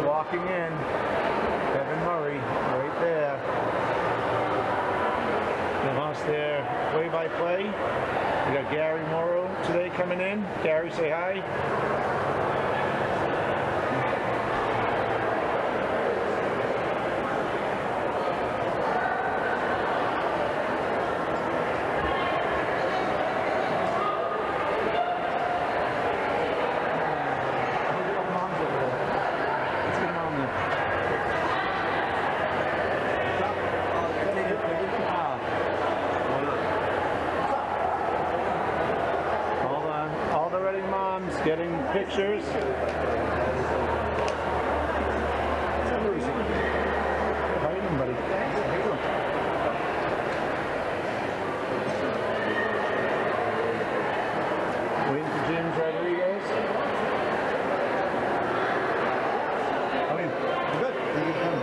walking in. Kevin Murray, right there. The house there, play-by-play. We got Gary Morrow today coming in. Gary, say hi. Getting pictures. How you doing, buddy? How you doing? Waiting for James Rodriguez. How are you? Good. How you doing?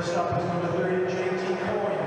First up is number 30, JT Coyne.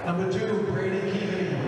Number 2, Brady Keegan.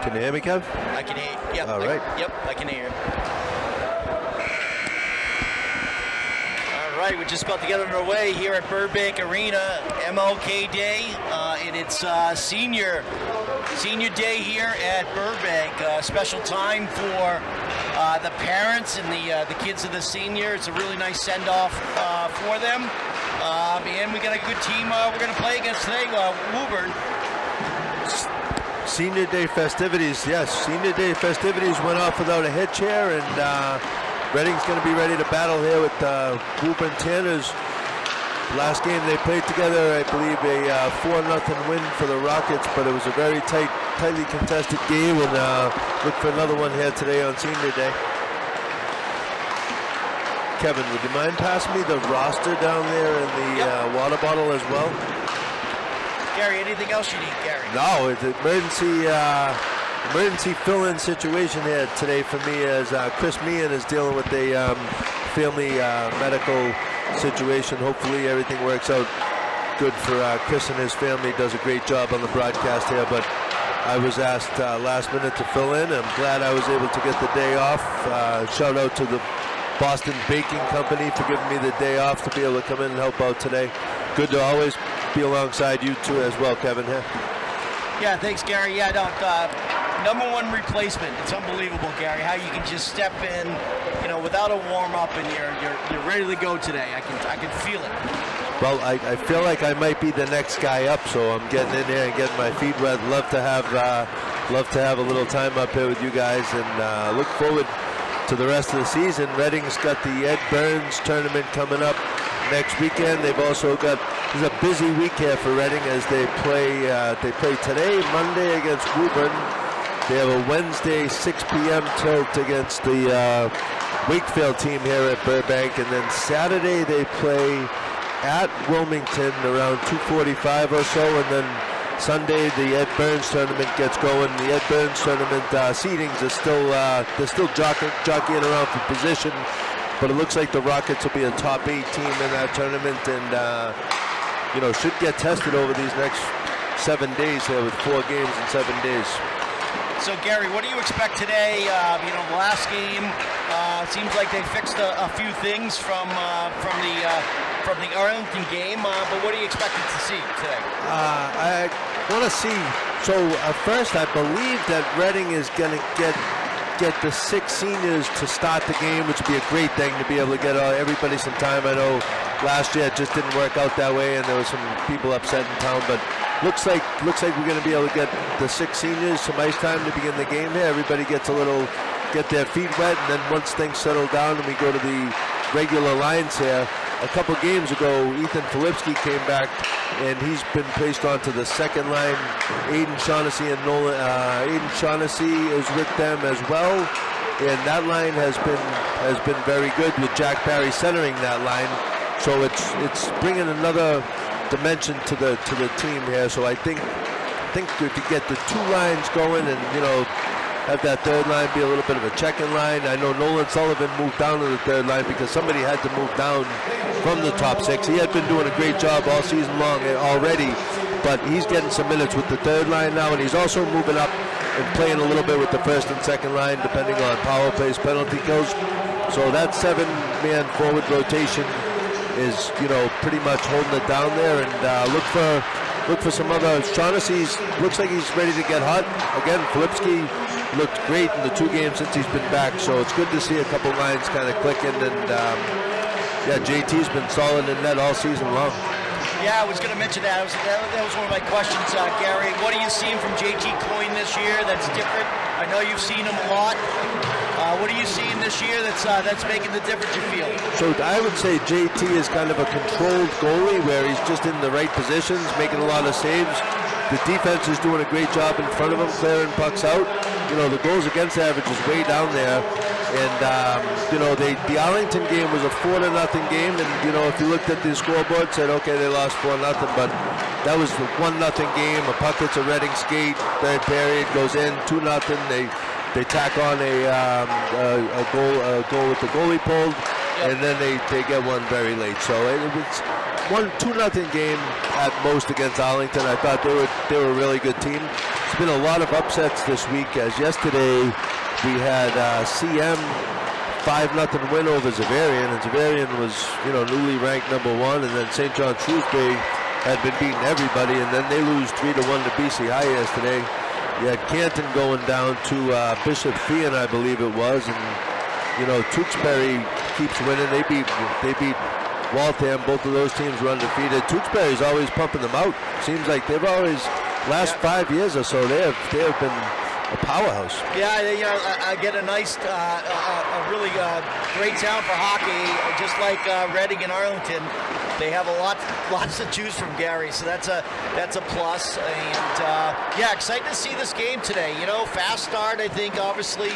Can you hear me, Kev? I can hear you. Yep. All right. Yep, I can hear you. All right, we're just about to get underway here at Burbank Arena, MLK Day, and it's senior day here at Burbank. Special time for the parents and the kids of the senior. It's a really nice send-off for them. And we got a good team we're going to play against today, Woburn. Senior Day festivities, yes. Senior Day festivities went off without a hitch here, and Reading's going to be ready to battle here with Woburn Tanners. Last game they played together, I believe, a 4-0 win for the Rockets, but it was a very tightly contested game, and look for another one here today on Senior Day. Kevin, would you mind passing me the roster down there and the water bottle as well? Gary, anything else you need, Gary? No, it's an emergency fill-in situation here today for me, as Chris Meehan is dealing with a family medical situation. Hopefully everything works out good for Chris and his family. Does a great job on the broadcast here, but I was asked last minute to fill in. I'm glad I was able to get the day off. Shout out to the Boston Baking Company for giving me the day off to be able to come in and help out today. Good to always be alongside you two as well, Kevin. Here. Yeah, thanks, Gary. Yeah, no, #1 replacement. It's unbelievable, Gary, how you can just step in, without a warm up, and you're ready to go today. I can feel it. Well, I feel like I might be the next guy up, so I'm getting in here and getting my feet wet. Love to have a little time up here with you guys, and look forward to the rest of the season. Reading's got the Ed Burns tournament coming up next weekend. They've also got, this is a busy week here for Reading as they play today, Monday, against Woburn. They have a Wednesday 6 p.m. tilt against the Wakefield team here at Burbank, and then Saturday they play at Wilmington around 2:45 or so, and then Sunday the Ed Burns tournament gets going. The Ed Burns tournament seedings are still they're still jockeying around for position, but it looks like the Rockets will be a top 8 team in that tournament, and should get tested over these next 7 days here with 4 games in 7 days. So, Gary, what do you expect today? The last game seems like they fixed a few things from the Arlington game, but what are you expecting to see today? I want to see. So first, I believe that Reading is going to get the 6 seniors to start the game, which would be a great thing to be able to get everybody some time. I know last year it just didn't work out that way, and there were some people upset in town, but looks like we're going to be able to get the 6 seniors some ice time to begin the game here. Everybody get their feet wet, and then once things settle down and we go to the regular lines here. A couple games ago, Ethan Filipski came back, and he's been placed onto the second line. Aiden Shaughnessy and Nolan. Aiden Shaughnessy is with them as well, and that line has been very good with Jack Barry centering that line. So it's bringing another dimension to the team here. So I think if you get the 2 lines going, and have that third line be a little bit of a check-in line. I know Nolan Sullivan moved down to the third line because somebody had to move down from the top 6. He had been doing a great job all season long already, but he's getting some minutes with the third line now, and he's also moving up and playing a little bit with the first and second line, depending on power plays, penalty kills. So that 7-man forward rotation is, pretty much holding it down there, and look for some other. Shaughnessy's looks like he's ready to get hot again. Filipski looked great in the 2 games since he's been back, so it's good to see a couple lines kind of clicking, and JT's been solid in net all season long. Yeah, I was going to mention that. That was one of my questions, Gary. What are you seeing from JT Coyne this year that's different? I know you've seen him a lot. What are you seeing this year that's making the difference, you feel? So I would say JT is kind of a controlled goalie where he's just in the right positions, making a lot of saves. The defense is doing a great job in front of him, clearing pucks out. The goals against average is way down there. And, the Arlington game was a 4-0 game. And, if you looked at the scoreboard, said, okay, they lost 4-0. But that was the 1-0 game. A puck hits a Reading skate. Third period goes in, 2-0. They tack on a goal with the goalie pulled. Yep. And then they get one very late. So it was 2-0 game at most against Arlington. I thought they were a really good team. It's been a lot of upsets this week, as yesterday we had CM 5-0 win over Zavarian, and Zavarian was, newly ranked #1, and then St. John Shrewsbury had been beating everybody, and then they lose 3-1 to BC High yesterday. You had Canton going down to Bishop Fian, I believe it was, and Tewksbury keeps winning. They beat Waltham. Both of those teams were undefeated. Tewksbury's always pumping them out. Seems like they've always, last 5 years or so, they have been a powerhouse. Yeah, I get a nice, a really great town for hockey, just like Reading and Arlington. They have lots to choose from, Gary. So that's a plus. And excited to see this game today. Fast start. I think obviously,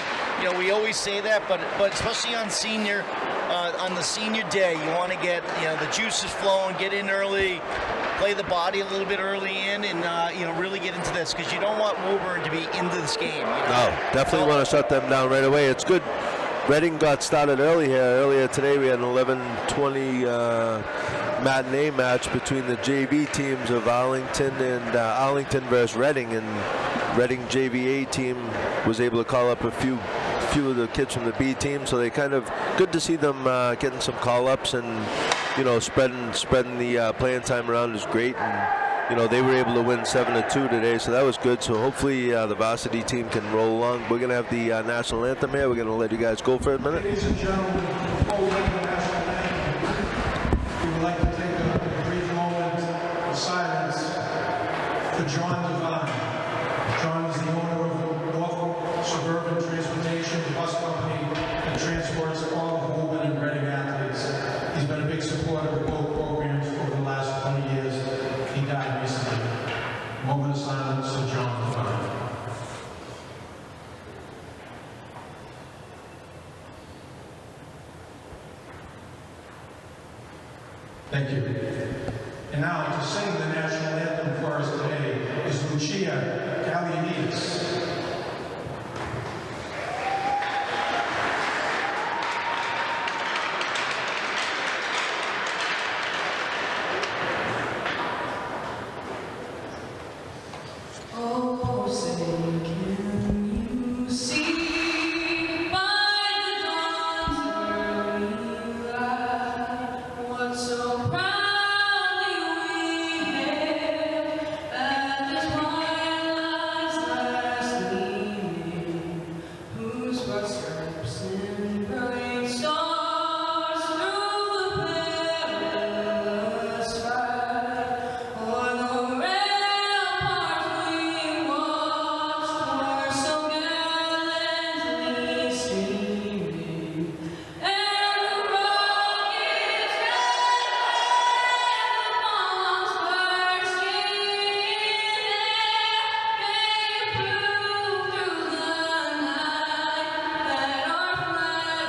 we always say that, but especially on the senior day, you want to get the juices flowing, get in early, play the body a little bit early in, and really get into this, because you don't want Woburn to be into this game. No, definitely want to shut them down right away. It's good. Reading got started early here. Earlier today, we had an 11:20 matinee match between the JV teams of Arlington and Arlington versus Reading, and Reading JVA team was able to call up a few of the kids from the B team, so they kind of good to see them getting some call-ups, and spreading the playing time around is great, and they were able to win 7-2 today, so that was good. So hopefully the Varsity team can roll along. We're gonna have the national anthem here. We're gonna let you guys go for a minute. Ladies and gentlemen, before we have the national anthem, we would like to take a brief moment of silence for John Devine. John is the owner of Norfolk Suburban Transportation Bus Company that transports all of the Woburn and Reading athletes. He's been a big supporter of both programs over the last 20 years. He died recently. Moment of silence for John Devine. Thank you. And now, to sing the national anthem for us today is Lucia Gallianidis. Oh, say, can you see by the dawn's early light what so proudly we hailed at the twilight's last gleaming, whose footsteps in bright stars through the perilous fight, o'er the ramparts we watched, were so gallantly streaming, and the rockets and the bombs bursting in air, they proved through the night that our flag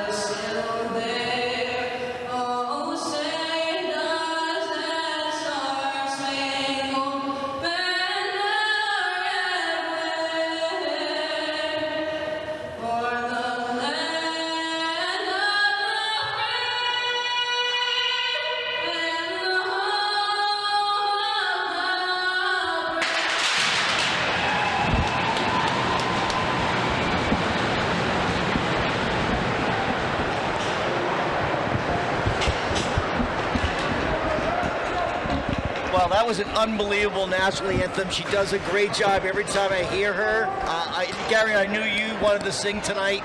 was still there. Oh, say does that star-spangled banner yet wave o'er the land of the free and the home of the brave? Well, that was an unbelievable national anthem. She does a great job every time I hear her. Gary, I knew you wanted to sing tonight,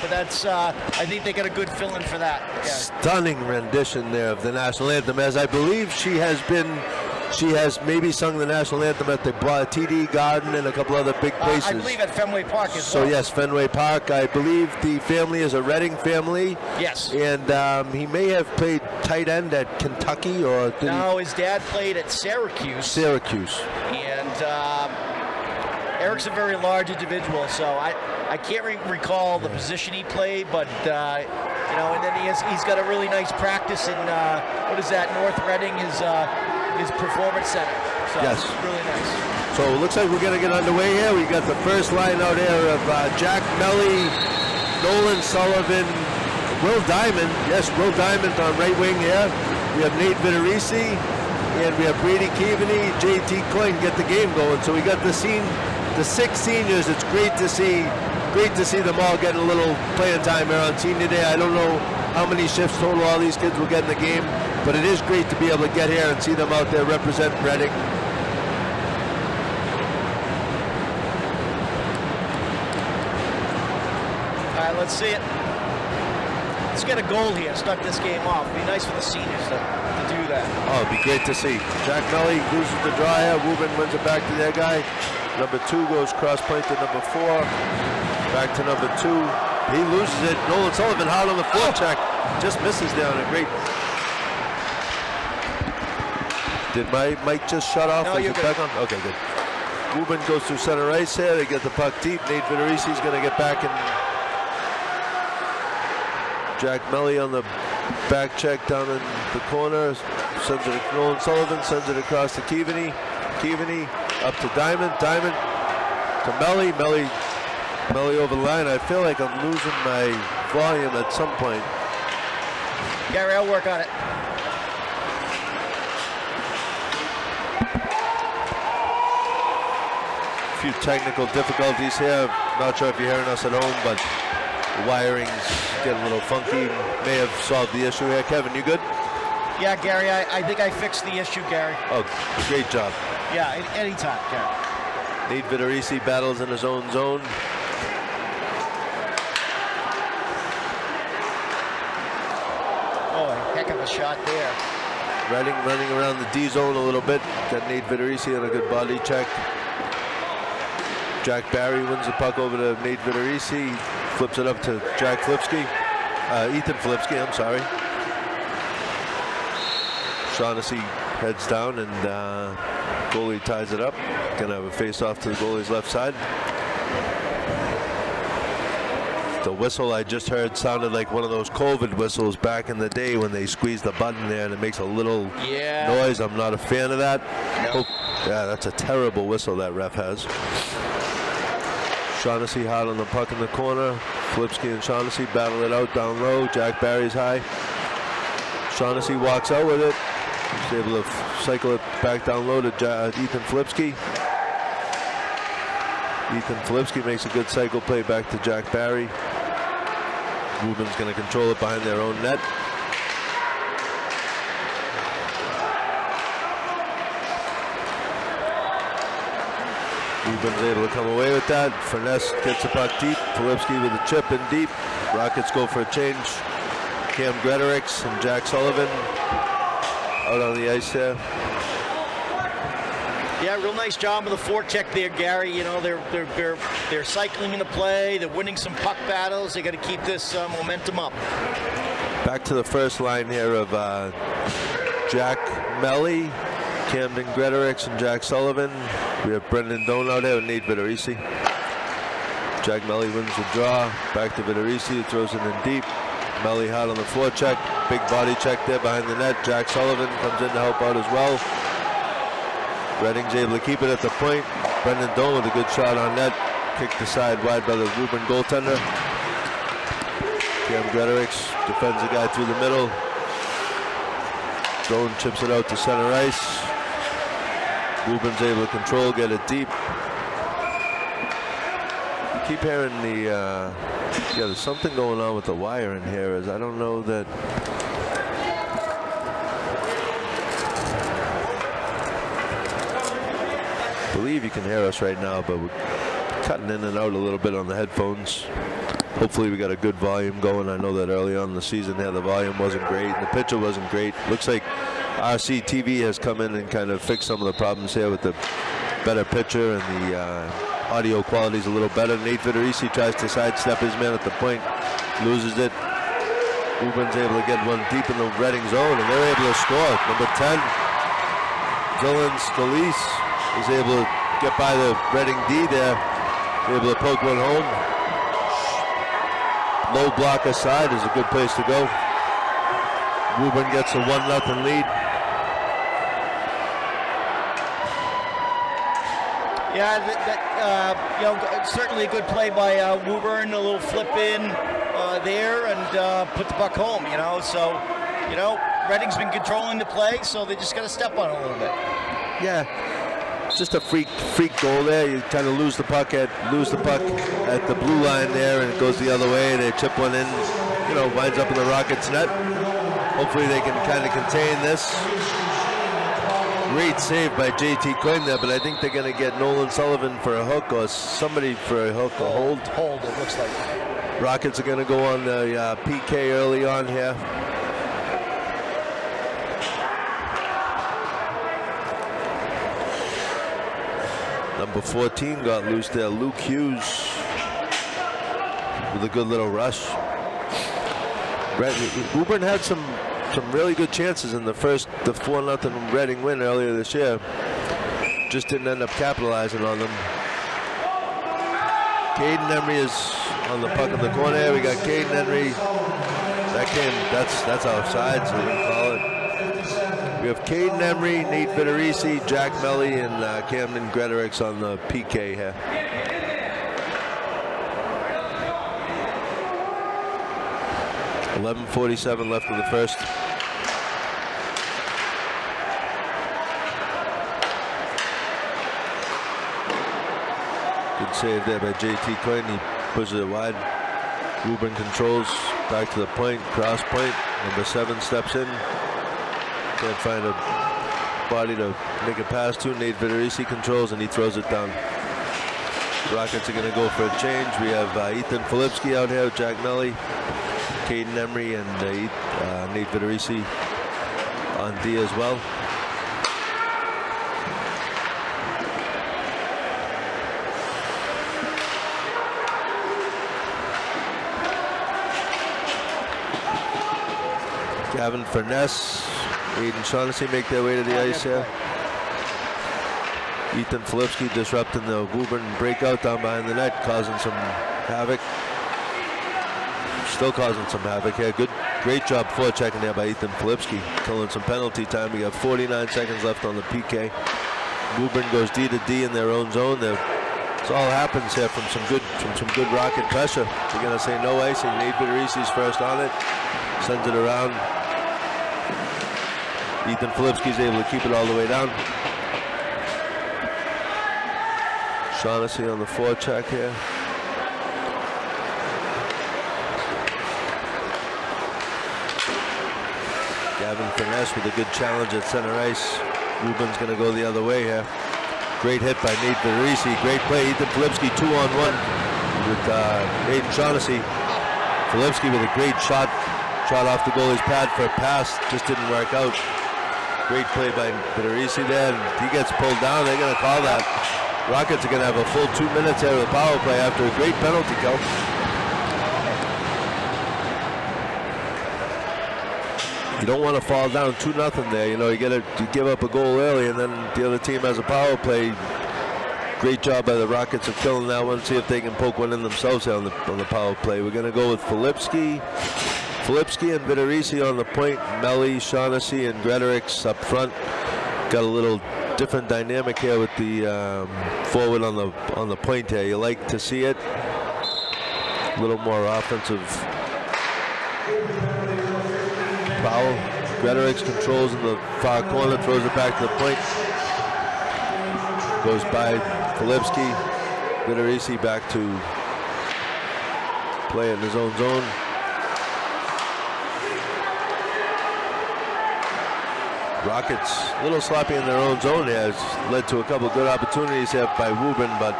but that's I think they got a good fill-in for that. Yeah. Stunning rendition there of the national anthem, as I believe she has maybe sung the national anthem at the TD Garden and a couple other big places. I believe at Fenway Park as So well. yes, Fenway Park. I believe the family is a Reading family. Yes. And he may have played tight end at Kentucky, or did No, his dad played at Syracuse. Syracuse. And Eric's a very large individual, so I can't recall the position he played, but and then he's got a really nice practice in what is that, North Reading, his performance center. So Yes. really nice. So it looks like we're going to get underway here. We got the first line out here of Jack Melly, Nolan Sullivan, Will Diamond. Yes, Will Diamond on right wing here. We have Nate Vitorisi, and we have Brady Keaveney, JT Coyne get the game going. So we got the 6 seniors. It's great to see them all getting a little playing time here on senior day. I don't know how many shifts total all these kids will get in the game, but it is great to be able to get here and see them out there representing Reading. All right, let's see it. Let's get a goal here. Start this game off. It'd be nice for the seniors to do that. Oh, it'd be great to see. Jack Melly loses the dryer. Woburn wins it back to their guy. Number 2 goes cross point to number 4. Back to number 2. He loses it. Nolan Sullivan hard on the forecheck. Just misses down a great. Did my mic just shut off? No, Is you're it good. back on? Okay, good. Woburn goes through center ice here. They get the puck deep. Nate Vitorisi's going to get back and Jack Melly on the back check down in the corner. Sends it to Nolan Sullivan. Sends it across to Keaveney. Keaveney up to Diamond. Diamond to Melly. Melly over the line. I feel like I'm losing my volume at some point. Gary, I'll work on it. A few technical difficulties here. Not sure if you're hearing us at home, but the wiring's getting a little funky. May have solved the issue here. Kevin, you good? Yeah, Gary, I think I fixed the issue, Gary. Oh, great job. Yeah, anytime, Gary. Nate Vitorisi battles in his own zone. Oh, a heck of a shot there. Reading running around the D zone a little bit. Got Nate Vitorisi on a good body check. Jack Barry wins the puck over to Nate Vitorisi. Flips it up to Jack Flipsky. Ethan Flipsky, I'm sorry. Shaughnessy heads down and goalie ties it up. Gonna have a face off to the goalie's left side. The whistle I just heard sounded like one of those COVID whistles back in the day when they squeeze the button there and it makes a little noise. I'm not a fan of that. No. Yeah, that's a terrible whistle that ref has. Shaughnessy hard on the puck in the corner. Flipsky and Shaughnessy battle it out down low. Jack Barry's high. Shaughnessy walks out with it. He's able to cycle it back down low to Ethan Flipsky. Ethan Flipsky makes a good cycle play back to Jack Barry. Woburns going to control it behind their own net. Woburns able to come away with that. Furness gets the puck deep. Filipski with a chip in deep. Rockets go for a change. Cam Gretorix and Jack Sullivan out on the ice there. Yeah, real nice job of the forecheck there, Gary. You know, they're cycling into play. They're winning some puck battles. They got to keep this momentum up. Back to the first line here of Jack Melly, Camden Gretorix, and Jack Sullivan. We have Brendan Doan out there with Nate Vitorisi. Jack Melly wins the draw. Back to Vitorisi, who throws it in deep. Melly hard on the forecheck. Big body check there behind the net. Jack Sullivan comes in to help out as well. Reading's able to keep it at the point. Brendan Doan with a good shot on net. Kicked aside wide by the Woburn goaltender. Cam Gretorix defends the guy through the middle. Doan chips it out to center ice. Woburn's able to control, get it deep. I keep hearing the, yeah, there's something going on with the wire in here. As I don't know that. I believe you can hear us right now, but we're cutting in and out a little bit on the headphones. Hopefully we got a good volume going. I know that early on in the season there the volume wasn't great and the picture wasn't great. Looks like RCTV has come in and kind of fixed some of the problems here with the better picture and the audio quality is a little better. Nate Vitorisi tries to sidestep his man at the point, loses it. Woburn's able to get one deep in the Reading zone and they're able to score. Number 10, Dylan Scalise is able to get by the Reading D there, able to poke one home. Low block aside is a good place to go. Woburn gets a 1-0 lead. Yeah, you know, certainly a good play by Woburn. A little flip in there and put the puck home. You know, so you know Reading's been controlling the play, so they just got to step on it a little bit. Yeah, it's just a freak goal there. You kind of lose the puck at the blue line there, and it goes the other way. They chip one in, winds up in the Rockets' net. Hopefully they can kind of contain this. Great save by JT Quinn there, but I think they're going to get Nolan Sullivan for a hook or somebody for a hook or hold. Hold, it looks like. Rockets are going to go on the PK early on here. Number 14 got loose there. Luke Hughes with a good little rush. Woburn had some really good chances in the 4-0 Reading win earlier this year. Just didn't end up capitalizing on them. Caden Emery is on the puck in the corner. We got Caden Emery. That's offside, so we can call it. We have Caden Emery, Nate Vitorisi, Jack Melly, and Camden Gretorix on the PK here. .47 left in the first. Good save there by JT Quinn. He pushes it wide. Woburn controls back to the point, cross point. Number 7 steps in. Can't find a body to make a pass to. Nate Vitorisi controls and he throws it down. Rockets are going to go for a change. We have Ethan Filipski out here, Jack Melly, Caden Emery, and Nate Vitorisi on D as well. Gavin Furness, Aiden Shaughnessy make their way to the ice here. Ethan Filipski disrupting the Woburn breakout down behind the net, causing some havoc. Still causing some havoc here. Great job forechecking there by Ethan Filipski, killing some penalty time. We got 49 seconds left on the PK. Woburn goes D to D in their own zone. This all happens here from some good Rocket pressure. They're gonna say no icing. Nate Vitorisi's first on it, sends it around. Ethan Filipski's able to keep it all the way down. Shaughnessy on the forecheck here. Gavin Furness with a good challenge at center ice. Woburn's going to go the other way here. Great hit by Nate Vitorisi. Great play. Ethan Filipski 2-on-1 with Aiden Shaughnessy. Filipski with a great shot off the goalie's pad for a pass. Just didn't work out. Great play by Vitorisi there. He gets pulled down. They're going to call that. Rockets are going to have a full 2 minutes out of the power play after a great penalty kill. You don't want to fall down 2-0 there. You give up a goal early, and then the other team has a power play. Great job by the Rockets of killing that one. See if they can poke one in themselves here on the power play. We're going to go with Filipski and Vitorisi on the point. Melly, Shaughnessy, and Gretorix up front. Got a little different dynamic here with the forward on the point here. You like to see it. A little more offensive. Foul. Gretorix controls in the far corner, throws it back to the point. Goes by Filipski. Vitorisi back to play in his own zone. Rockets a little sloppy in their own zone here. Has led to a couple of good opportunities here by Woburn, but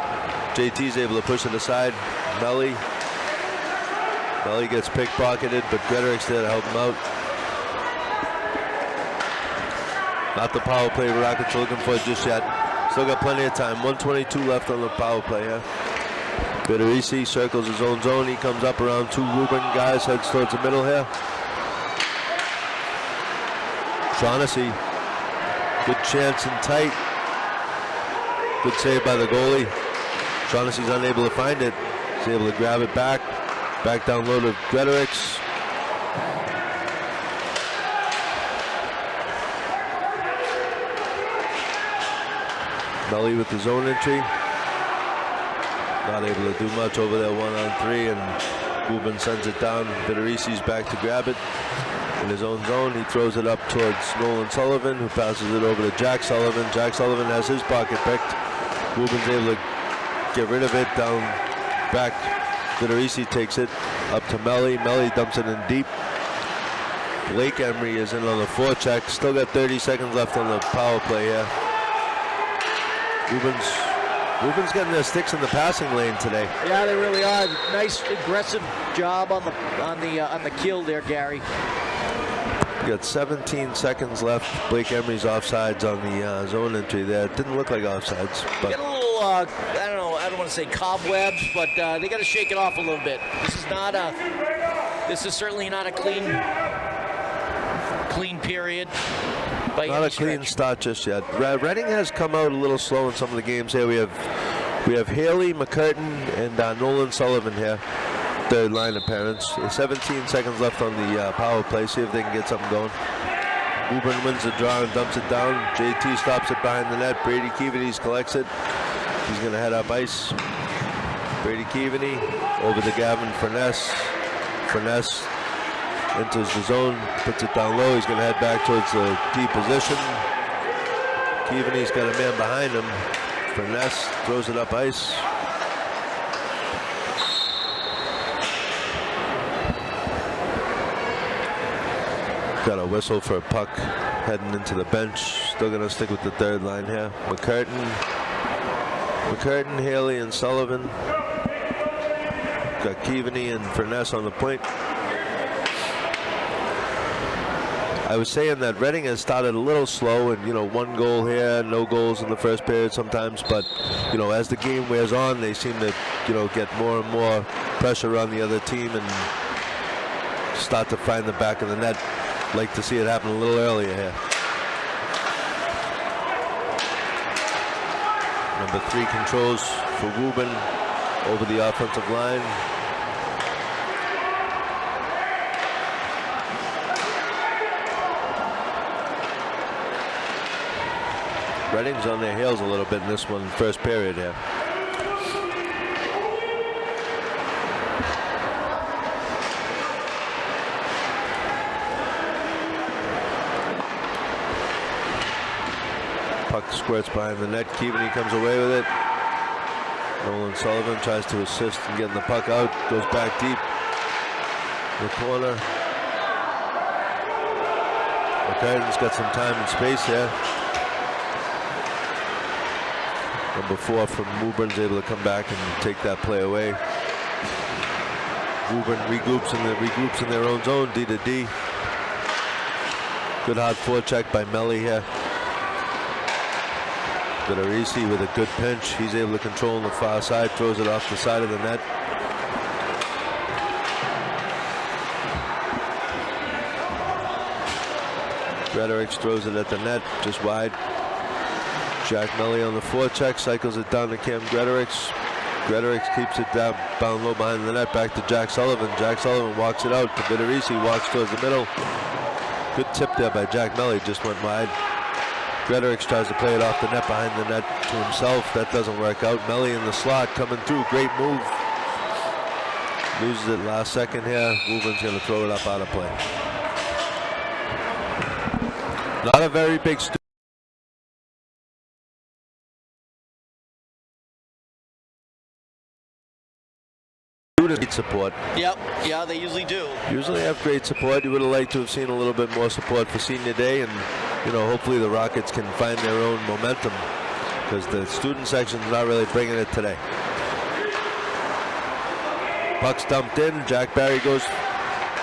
JT's able to push it aside. Melly gets pickpocketed, but Gretorix there to help him out. Not the power play Rockets are looking for just yet. Still got plenty of time. 1:22 left on the power play here. Vitorisi circles his own zone. He comes up around 2 Woburn guys, heads towards the middle here. Shaughnessy, good chance and tight. Good save by the goalie. Shaughnessy's unable to find it. He's able to grab it back. Back down low to Gretorix. Melly with his own entry. Not able to do much over there 1-on-3, and Woburn sends it down. Vitorisi's back to grab it. in his own zone. He throws it up towards Nolan Sullivan, who passes it over to Jack Sullivan. Jack Sullivan has his pocket picked. Woburn's able to get rid of it down back. Vitorisi takes it up to Melly. Melly dumps it in deep. Blake Emery is in on the forecheck. Still got 30 seconds left on the power play here. Woburns getting their sticks in the passing lane today. Yeah, they really are. Nice aggressive job on the kill there, Gary. We got 17 seconds left. Blake Emery's offsides on the zone entry there. It didn't look like offsides, but Get a little, I don't want to say cobwebs, but they got to shake it off a little bit. This is certainly not a clean period. By not any a clean stretch. start just yet. Reading has come out a little slow in some of the games here. We have Haley, McCurtain, and Nolan Sullivan here. Third line appearance. 17 seconds left on the power play. See if they can get something going. Woburn wins the draw and dumps it down. JT stops it behind the net. Brady Keaveney collects it. He's going to head up ice. Brady Keaveney over to Gavin Furness. Furness enters the zone, puts it down low. He's going to head back towards the D position. Keaveney's got a man behind him. Furness throws it up ice. Got a whistle for a puck heading into the bench. Still going to stick with the third line here. McCurtain, Haley, and Sullivan. Got Keaveney and Furness on the point. I was saying that Reading has started a little slow, and one goal here, no goals in the first period sometimes, but as the game wears on, they seem to get more and more pressure on the other team and start to find the back of the net. Like to see it happen a little earlier here. Number 3 controls for Woburn over the offensive line. Reading's on their heels a little bit in this one, first period here. Puck squirts behind the net. Keaveney comes away with it. Nolan Sullivan tries to assist in getting the puck out. Goes back deep in the corner. McCartan's got some time and space here. Number 4 from Woburn's able to come back and take that play away. Woburn regroups in their own zone, D to D. Good hard forecheck by Melly here. Vitorisi with a good pinch. He's able to control on the far side, throws it off the side of the net. Gretorix throws it at the net, just wide. Jack Melly on the forecheck, cycles it down to Cam Gretorix. Gretorix keeps it down low behind the net, back to Jack Sullivan. Jack Sullivan walks it out to Vitorisi, walks towards the middle. Good tip there by Jack Melly, just went wide. Gretorix tries to play it off the net behind the net to himself. That doesn't work out. Melly in the slot coming through. Great move. Loses it last second here. Woburn's going to throw it up out of play. Not a very big student support. Yep. Yeah, they usually do. Usually have great support. You would have liked to have seen a little bit more support for senior day, and hopefully the Rockets can find their own momentum, because the student section's not really bringing it today. Puck's dumped in. Jack Barry goes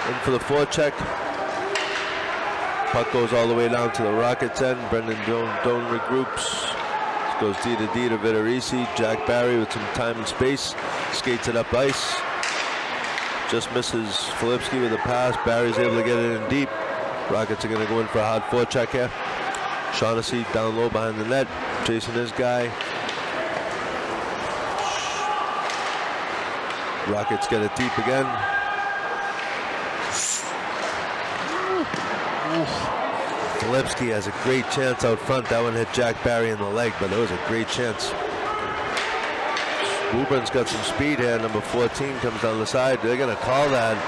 in for the forecheck. Puck goes all the way down to the Rockets end. Brendan Doan regroups. This goes D to D to Vitorisi. Jack Barry with some time and space skates it up ice. Just misses Filipski with a pass. Barry's able to get it in deep. Rockets are going to go in for a hard forecheck here. Shaughnessy down low behind the net, chasing his guy. Rockets get it deep again. Filipski has a great chance out front. That one hit Jack Barry in the leg, but it was a great chance. Woburn's got some speed here. Number 14 comes down the side. They're going to call that.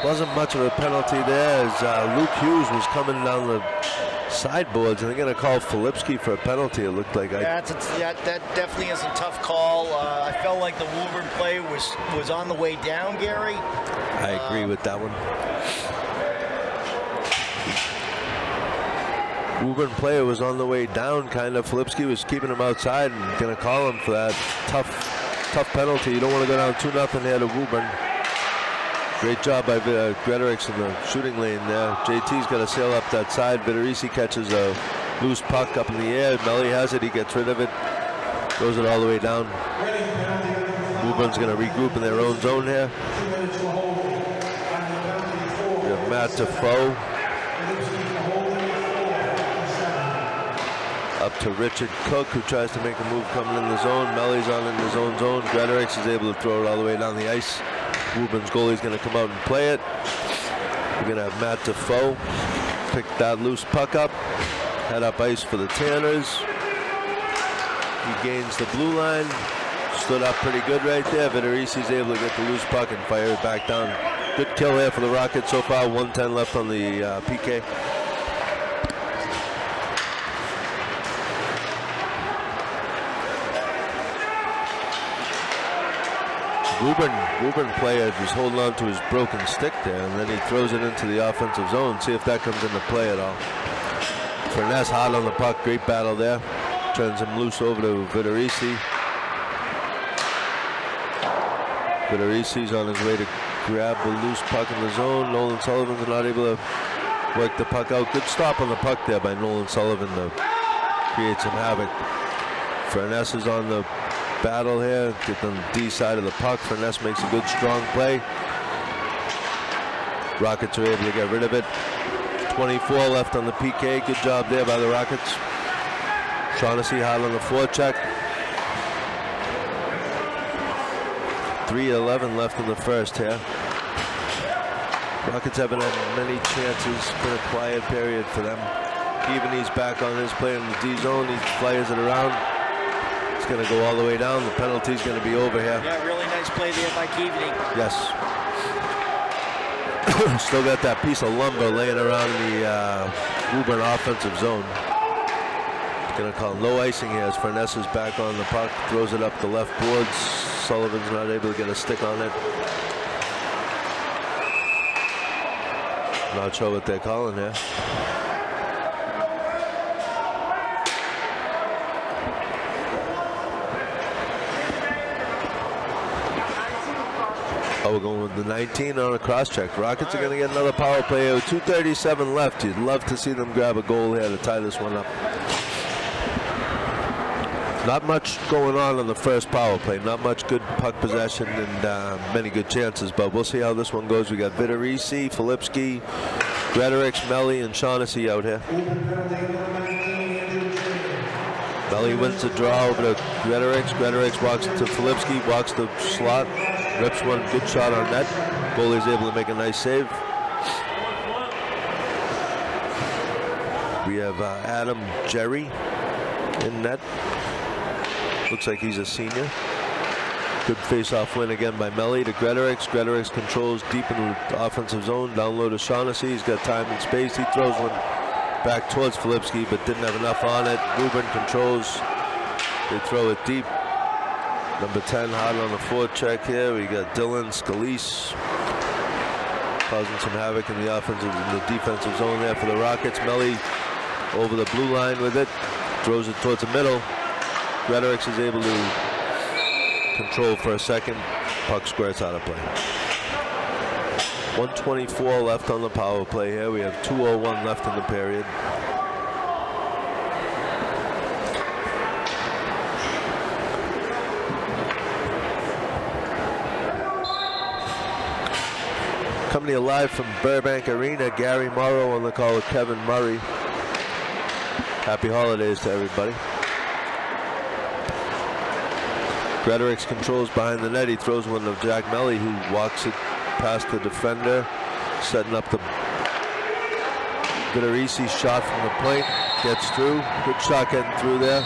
wasn't much of a penalty there as Luke Hughes was coming down the sideboards, and they're going to call Filipski for a penalty. It looked like. That definitely is a tough call. I felt like the Woburn play was on the way down, Gary. I agree with that one. Woburn player was on the way down, kind of. Filipski was keeping him outside and going to call him for that tough penalty. You don't want to go down 2-0 here to Woburn. Great job by Gretorix in the shooting lane there. JT's got to sail up that side. Vitorisi catches a loose puck up in the air. Melly has it. He gets rid of it. Throws it all the way down. Woburn's going to regroup in their own zone here. We have Matt Defoe. Up to Richard Cook, who tries to make a move coming in the zone. Melly's on in his own zone. Gretorix is able to throw it all the way down the ice. Woburn's goalie's going to come out and play it. We're going to have Matt Defoe pick that loose puck up. Head up ice for the Tanners. He gains the blue line. Stood up pretty good right there. Vitorisi's able to get the loose puck and fire it back down. Good kill here for the Rockets so far. 1:10 left on the PK. Woburn player was holding on to his broken stick there, and then he throws it into the offensive zone. See if that comes into play at all. Furness hot on the puck. Great battle there. Turns him loose over to Vitorisi. Vitorisi's on his way to grab the loose puck in the zone. Nolan Sullivan's not able to work the puck out. Good stop on the puck there by Nolan Sullivan to create some havoc. Furness is on the battle here. Get on the D side of the puck. Furness makes a good strong play. Rockets are able to get rid of it. 24 left on the PK. Good job there by the Rockets. Shaughnessy hot on the forecheck. 3:11 left in the first here. Rockets haven't had many chances. It's been a quiet period for them. Keaveney's back on his play in the D zone. He fires it around. It's going to go all the way down. The penalty's going to be over here. Yeah, really nice play there by Keaveney. Yes. Still got that piece of lumber laying around in the Woburn offensive zone. Going to call no icing here as Furness is back on the puck. Throws it up the left boards. Sullivan's not able to get a stick on it. Not sure what they're calling here. Oh, we're going with the 19 on a cross-check. Rockets are going to get another power play with 2:37 left. You'd love to see them grab a goal here to tie this one up. Not much going on the first power play. Not much good puck possession and many good chances, but we'll see how this one goes. We got Vitorisi, Filipski, Gretorix, Melly, and Shaughnessy out here. Melly wins the draw over to Gretorix. Gretorix walks to Filipski, walks the slot, rips one good shot on net. Goalie's able to make a nice save. We have Adam Jerry in net. Looks like he's a senior. Good face-off win again by Melly to Gretorix. Gretorix controls deep in the offensive zone. Down low to Shaughnessy. He's got time and space. He throws one back towards Filipski, but didn't have enough on it. Woburn controls. They throw it deep. Number 10 hot on the forecheck here. We got Dylan Scalise causing some havoc in the defensive zone there for the Rockets. Melly over the blue line with it. Throws it towards the middle. Gretorix is able to control for a second. Puck squares out of play. 1:24 left on the power play here. We have 2:01 left in the period. Coming to you live from Burbank Arena. Gary Morrow on the call with Kevin Murray. Happy holidays to everybody. Gretorix controls behind the net. He throws one to Jack Melly, who walks it past the defender, setting up the Vitorisi shot from the point. Gets through. Good shot getting through there.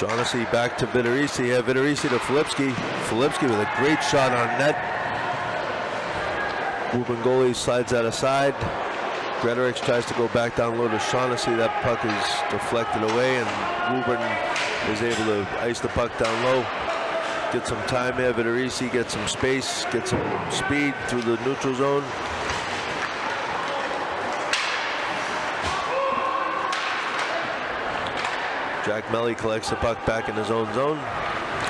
Shaughnessy back to Vitorisi. Yeah, Vitorisi to Filipski. Filipski with a great shot on net. Woburn goalie slides that aside. Gretorix tries to go back down low to Shaughnessy. That puck is deflected away, and Woburn is able to ice the puck down low. Get some time there. Vitorisi gets some space, get some speed through the neutral zone. Jack Melly collects the puck back in his own zone.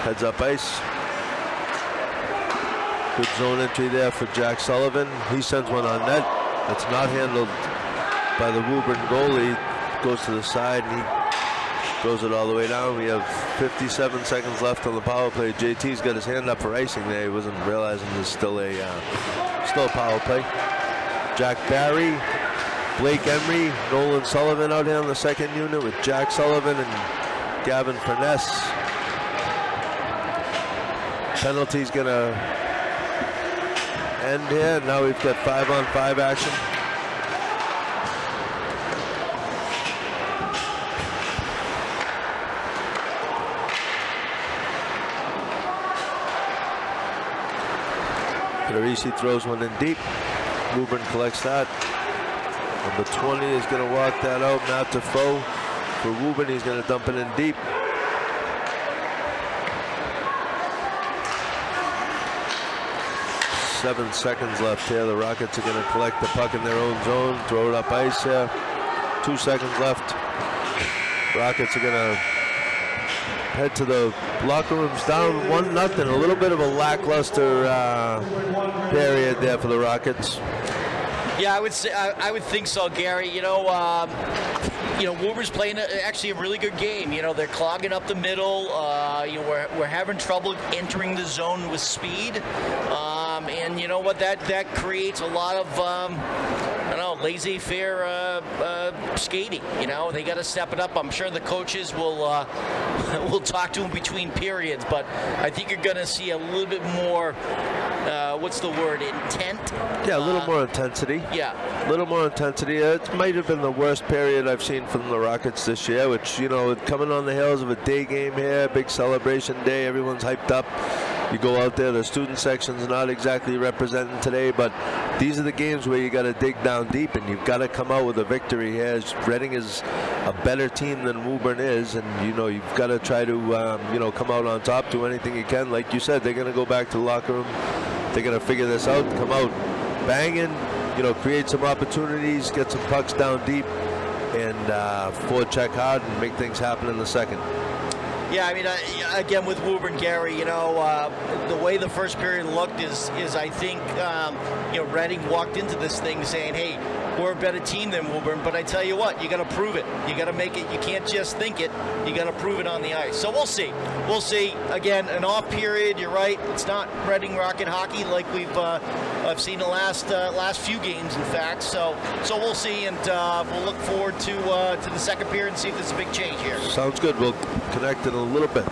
Heads up ice. Good zone entry there for Jack Sullivan. He sends one on net. It's not handled by the Woburn goalie. Goes to the side and he throws it all the way down. We have 57 seconds left on the power play. JT's got his hand up for icing there. He wasn't realizing there's still a power play. Jack Barry, Blake Emery, Nolan Sullivan out here on the second unit with Jack Sullivan and Gavin Furness. Penalty's gonna end here. Now we've got 5-on-5 action. Vitorisi throws one in deep. Woburn collects that. Number 20 is going to walk that out. Matt Defoe for Woburn. He's going to dump it in deep. Seven seconds left here. The Rockets are going to collect the puck in their own zone, throw it up ice here. 2 seconds left. Rockets are going to head to the locker rooms down 1-0. A little bit of a lackluster period there for the Rockets. Yeah, I would think so, Gary. Wobur's playing actually a really good game. They're clogging up the middle. We're having trouble entering the zone with speed. And you know what? That creates a lot of laissez-faire skating. They got to step it up. I'm sure the coaches will talk to them between periods, but I think you're going to see a little bit more. What's the word? Intent? Yeah, a little more intensity. Yeah. A little more intensity. It might have been the worst period I've seen from the Rockets this year, which, coming on the heels of a day game here, big celebration day, everyone's hyped up. You go out there, the student section's not exactly representing today, but these are the games where you got to dig down deep and you've got to come out with a victory here. Reading is a better team than Woburn is, and you've got to try to come out on top, do anything you can. Like you said, they're going to go back to the locker room. They're going to figure this out, come out banging, create some opportunities, get some pucks down deep, and forecheck hard and make things happen in the second. Yeah, I mean, again, with Woburn, Gary, the way the first period looked is I think, Reading walked into this thing saying, hey, we're a better team than Woburn, but I tell you what, you got to prove it. You got to make it. You can't just think it. You got to prove it on the ice. So we'll see. We'll see. Again, an off period. You're right. It's not Reading Rocket hockey like I've seen the last few games, in fact. So we'll see, and we'll look forward to the second period and see if there's a big change here. Sounds good. We'll connect in a little bit.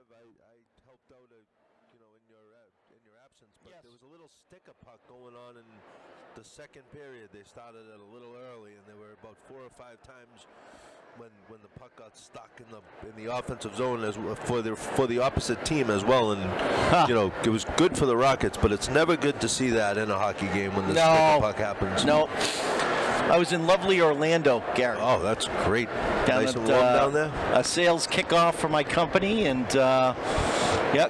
Kev, I helped out, in your absence, but Yes. there was a little sticker puck going on in the second period. They started it a little early, and there were about 4 or 5 times when the puck got stuck in the offensive zone as for the opposite team as well, and it was good for the Rockets, but it's never good to see that in a hockey game when the sticker puck happens. No. I was in lovely Orlando, Gary. Oh, that's great. Down Nice at, and warm down there. A sales kickoff for my company, and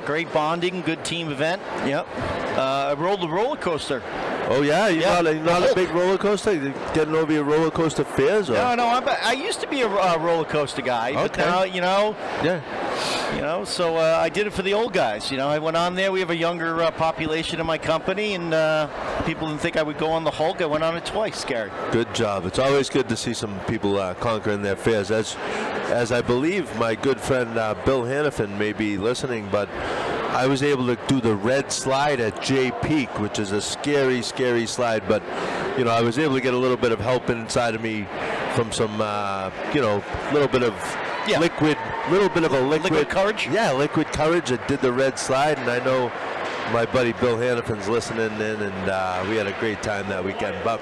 great bonding, good team event. Yep. I rode the roller coaster. Oh yeah, you're not a big roller coaster. You getting over your roller coaster fears? Or? No. I used to be a roller coaster guy, but now So I did it for the old guys. I went on there. We have a younger population in my company, and people didn't think I would go on the Hulk. I went on it twice, Gary. Good job. It's always good to see some people conquering their fears. As I believe my good friend Bill Hannafin may be listening, but I was able to do the red slide at Jay Peak, which is a scary, scary slide. But I was able to get a little bit of help inside of me from some, little bit of liquid courage. Yeah, liquid courage. I did the red slide, and I know my buddy Bill Hannafin's listening in, and we had a great time that weekend. But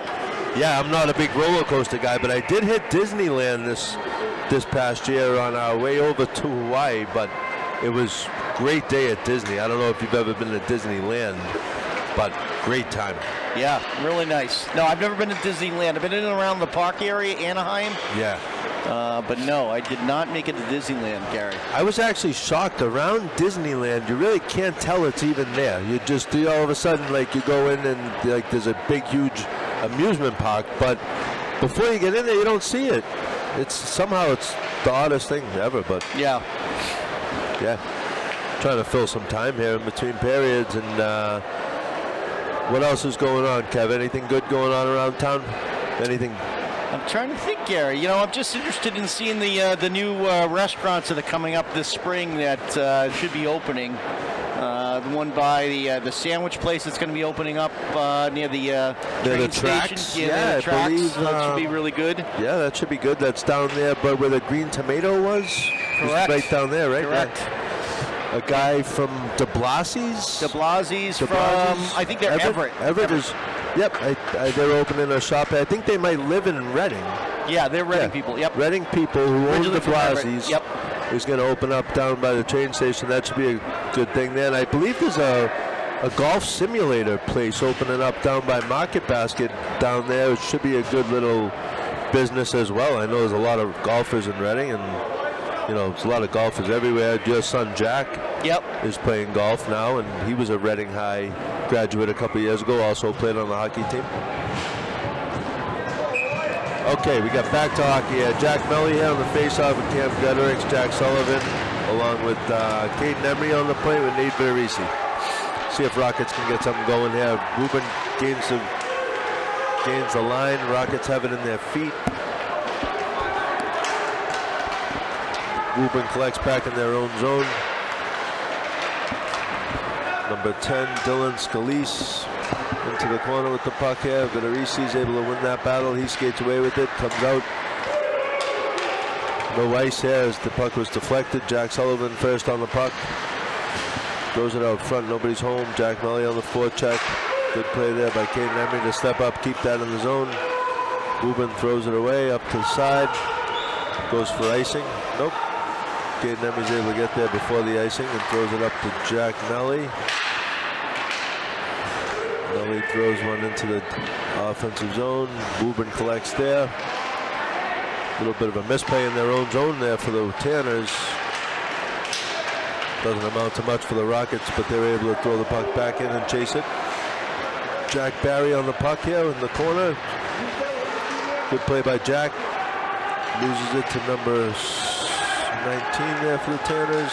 yeah, I'm not a big roller coaster guy, but I did hit Disneyland this past year on our way over to Hawaii. But it was a great day at Disney. I don't know if you've ever been to Disneyland, but great time. Yeah, really nice. No, I've never been to Disneyland. I've been in and around the park area, Anaheim. Yeah. But no, I did not make it to Disneyland, Gary. I was actually shocked. Around Disneyland, you really can't tell it's even there. You just all of a sudden, you go in and there's a big, huge amusement park, but before you get in there, you don't see it. It's the oddest thing ever. But yeah, trying to fill some time here in between periods. And what else is going on, Kev? Anything good going on around town? Anything? I'm trying to think, Gary. I'm just interested in seeing the new restaurants that are coming up this spring that should be opening. The one by the sandwich place that's going to be opening up near the train tracks. station. Yeah, the I tracks. believe That should be really good. Yeah, that should be good. That's down there, but where the green tomato was. Correct. It's right down there, right? Correct. Yeah. A guy from De Blasi's. From I think they're Everett. Everett is. Yep, they're opening a shop. I think they might live in Reading. Yeah, they're Reading people. Yep. Reading people who own Originally De from Everett. Blasi's. Yep. Is going to open up down by the train station. That should be a good thing there. And I believe there's a golf simulator place opening up down by Market Basket down there. It should be a good little business as well. I know there's a lot of golfers in Reading, and there's a lot of golfers everywhere. Your son Jack is playing golf now, and he was a Reading High graduate a couple years ago, also played on the hockey team. Okay, we got back to hockey here. Jack Melly here on the face-off with Cam Gutterick's, Jack Sullivan, along with Caden Emery on the point with Nate Barisi. See if Rockets can get something going here. Woburn gains the line. Rockets have it in their feet. Woburn collects back in their own zone. Number 10, Dylan Scalise into the corner with the puck here. Gutterick is able to win that battle. He skates away with it, comes out. No ice here as the puck was deflected. Jack Sullivan first on the puck. Throws it out front, nobody's home. Jack Melly on the forecheck. Good play there by Caden Emery to step up, keep that in the zone. Woburn throws it away up to the side. Goes for icing. Nope. Caden Emery's able to get there before the icing and throws it up to Jack Melly. Melly throws one into the offensive zone. Woburn collects there. A little bit of a misplay in their own zone there for the Tanners. Doesn't amount to much for the Rockets, but they were able to throw the puck back in and chase it. Jack Barry on the puck here in the corner. Good play by Jack. Loses it to number 19 there for the Tanners.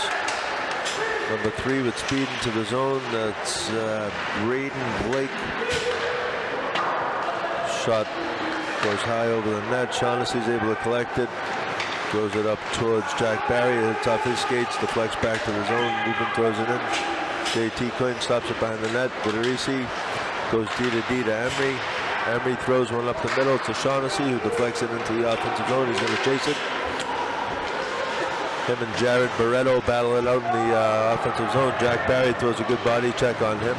Number 3 with speed into the zone. That's Braden Blake. Shot goes high over the net. Shaughnessy's able to collect it. Throws it up towards Jack Barry. Hits off his skates. Deflects back to the zone. Woburn throws it in. JT Quinn stops it behind the net. Gutterick goes D to Emery. Emery throws one up the middle to Shaughnessy, who deflects it into the offensive zone. He's going to chase it. Him and Jared Barretto battle it out in the offensive zone. Jack Barry throws a good body check on him.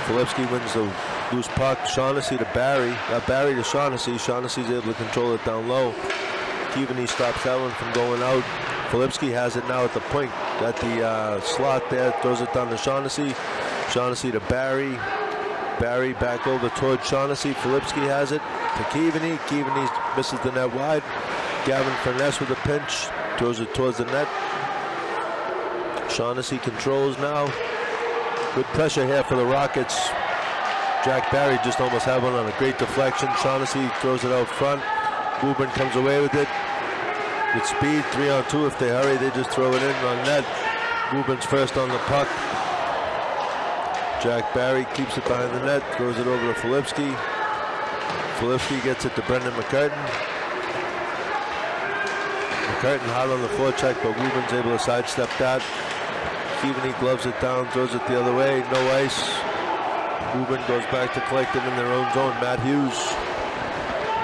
Filipski wins the loose puck. Shaughnessy to Barry. Barry to Shaughnessy. Shaughnessy's able to control it down low. Keaveney stops that one from going out. Filipski has it now at the point. At the slot there. Throws it down to Shaughnessy. Shaughnessy to Barry. Barry back over towards Shaughnessy. Filipski has it to Keaveney. Keaveney misses the net wide. Gavin Furness with a pinch. Throws it towards the net. Shaughnessy controls now. Good pressure here for the Rockets. Jack Barry just almost had one on a great deflection. Shaughnessy throws it out front. Woburn comes away with it. With speed, 3-on-2. If they hurry, they just throw it in on net. Woburn's first on the puck. Jack Barry keeps it behind the net. Throws it over to Filipski. Filipski gets it to Brendan McCurtain. McCurtain hard on the forecheck, but Woburn's able to sidestep that. Keaveney gloves it down, throws it the other way, no ice. Woburn goes back to collect it in their own zone. Matt Hughes,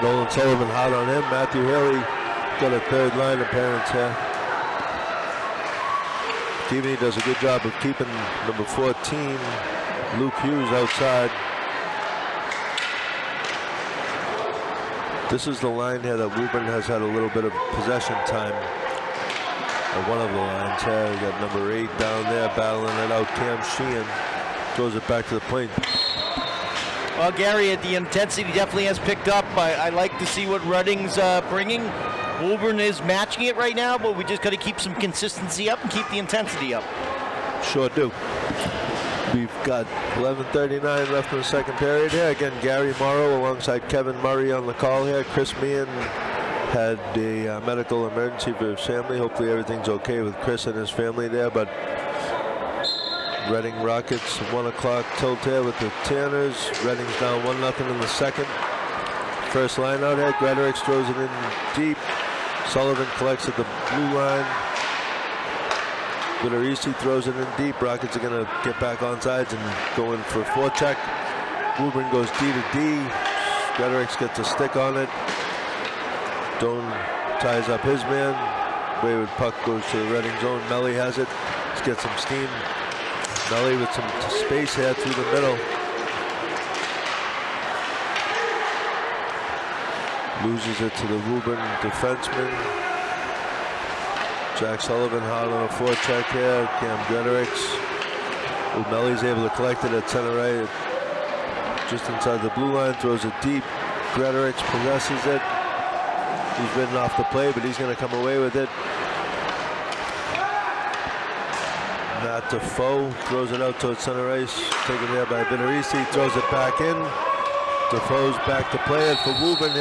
Nolan Sullivan hard on him. Matthew Haley got a third line appearance here. Keaveney does a good job of keeping number 14, Luke Hughes, outside. This is the line here that Woburn has had a little bit of possession time. One of the lines here. We got number 8 down there battling it out. Cam Sheehan throws it back to the point. Well, Gary, the intensity definitely has picked up. I like to see what Reading's bringing. Woburn is matching it right now, but we just got to keep some consistency up and keep the intensity up. Sure do. We've got 11:39 left in the second period here. Again, Gary Morrow alongside Kevin Murray on the call here. Chris Meehan had a medical emergency for his family. Hopefully everything's okay with Chris and his family there. But Reading Rockets 1 o'clock tilt here with the Tanners. Reading's down 1-0 in the second. First line out here. Gretorix throws it in deep. Sullivan collects at the blue line. Vitarisi throws it in deep. Rockets are going to get back on sides and go in for a forecheck. Woburn goes D to D. Gretorix gets a stick on it. Doan ties up his man. Wayward puck goes to the Reading zone. Melly has it. Let's get some steam. Melly with some space here through the middle. Loses it to the Woburn defenseman. Jack Sullivan hard on a forecheck here. Cam Gretorix. Melly's able to collect it at center right. Just inside the blue line. Throws it deep. Gretorix possesses it. He's ridden off the play, but he's going to come away with it. Matt Defoe throws it out towards center ice. Taken there by Vitarisi. Throws it back in. Defoe's back to play it for Woburn.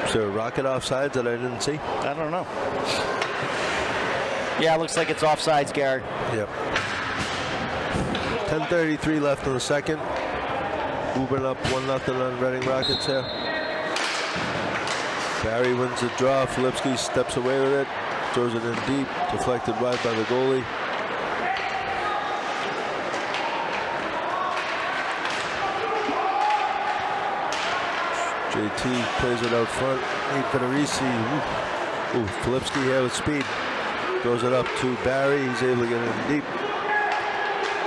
Is there a rocket offsides that I didn't see? I don't know. Yeah, it looks like it's offsides, Gary. Yep. 10:33 left in the second. Woburn up 1-0 on Reading Rockets here. Barry wins the draw. Filipski steps away with it. Throws it in deep. Deflected wide by the goalie. JT plays it out front. Nate Federici. Filipski here with speed. Throws it up to Barry. He's able to get in deep.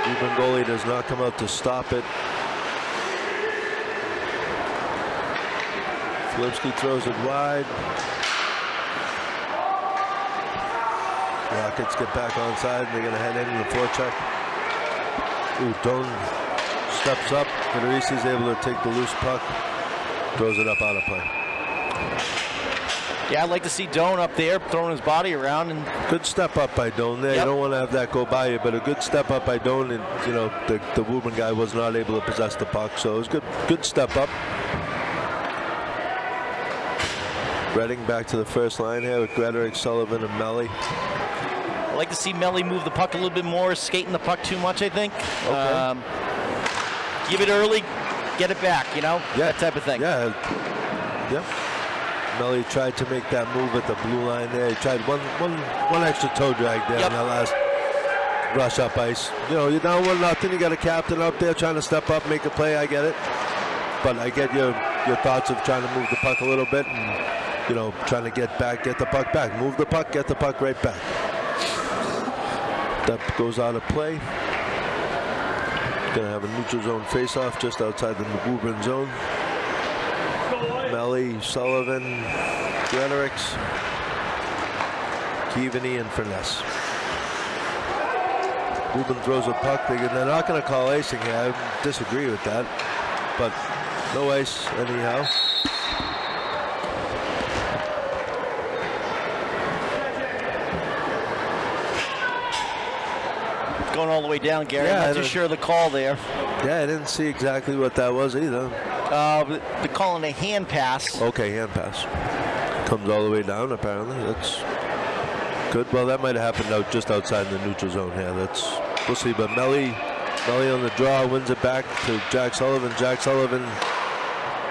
Woburn goalie does not come out to stop it. Filipski throws it wide. Rockets get back onside and they're going to head into the forecheck. Doan steps up. Federici's able to take the loose puck. Throws it up out of play. Yeah, I'd like to see Doan up there throwing his body around. And good step up by Doan there. Yep. You don't want to have that go by you, but a good step up by Doan. And you know the Woburn guy was not able to possess the puck, so it was good step up. Reading back to the first line here with Gretorix, Sullivan, and Melly. I'd like to see Melly move the puck a little bit more, skating the puck too much, I think. Okay. Give it early, get it back, you know? Yeah. That type of thing. Yeah. Yep. Melly tried to make that move at the blue line there. He tried one extra toe drag there in that last rush up ice. You know, you're down 1-0. You got a captain up there trying to step up, make a play. I get it. But I get your thoughts of trying to move the puck a little bit and you know, trying to get the puck back, move the puck, get the puck right back. That goes out of play. Gonna have a neutral zone face-off just outside the Woburn zone. Melly, Sullivan, Gretorix, Keaveney, and Furness. Woburn throws a puck. They're not going to call icing here. I disagree with that. But no ice anyhow. Going all the way down, Gary. Yeah, I'm not too sure of the call there. Yeah, I didn't see exactly what that was either. They're calling a hand pass. Okay, hand pass. Comes all the way down, apparently. That's good. Well, that might have happened just outside the neutral zone here. We'll see. But Melly on the draw wins it back to Jack Sullivan. Jack Sullivan,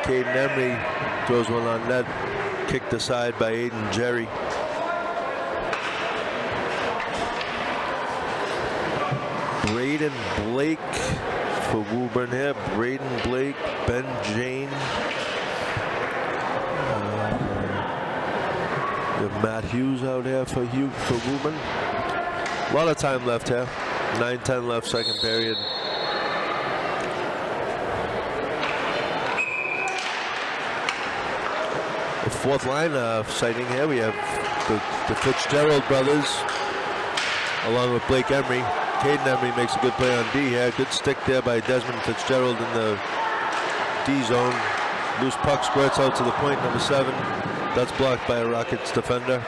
Caden Emery throws one on net. Kicked aside by Aiden Jerry. Braden Blake for Woburn here. Braden Blake, Ben Jane. We have Matt Hughes out here for Woburn. A lot of time left here. 9:10 left, second period. The fourth line sighting here. We have the Fitzgerald brothers along with Blake Emery. Caden Emery makes a good play on D here. Good stick there by Desmond Fitzgerald in the D zone. Loose puck squirts out to the point, number 7. That's blocked by a Rockets defender.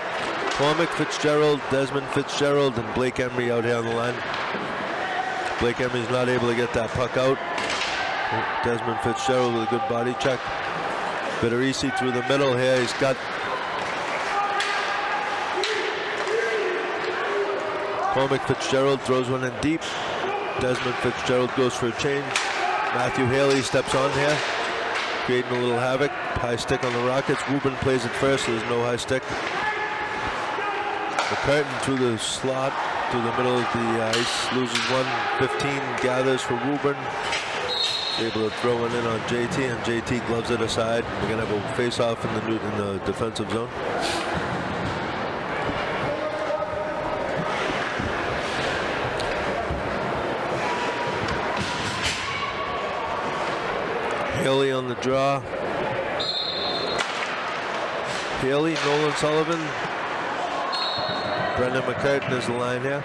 Cormac Fitzgerald, Desmond Fitzgerald, and Blake Emery out here on the line. Blake Emery's not able to get that puck out. Desmond Fitzgerald with a good body check. Vitorisi through the middle here. He's got Cormac Fitzgerald throws one in deep. Desmond Fitzgerald goes for a change. Matthew Haley steps on here, creating a little havoc. High stick on the Rockets. Woburn plays it first, so there's no high stick. McCurtain through the slot, through the middle of the ice, loses 1-15, gathers for Woburn. Able to throw one in on JT, and JT gloves it aside. We're gonna have a face-off in the defensive zone. Haley on the draw. Haley, Nolan Sullivan. Brendan McCurtain is the line here.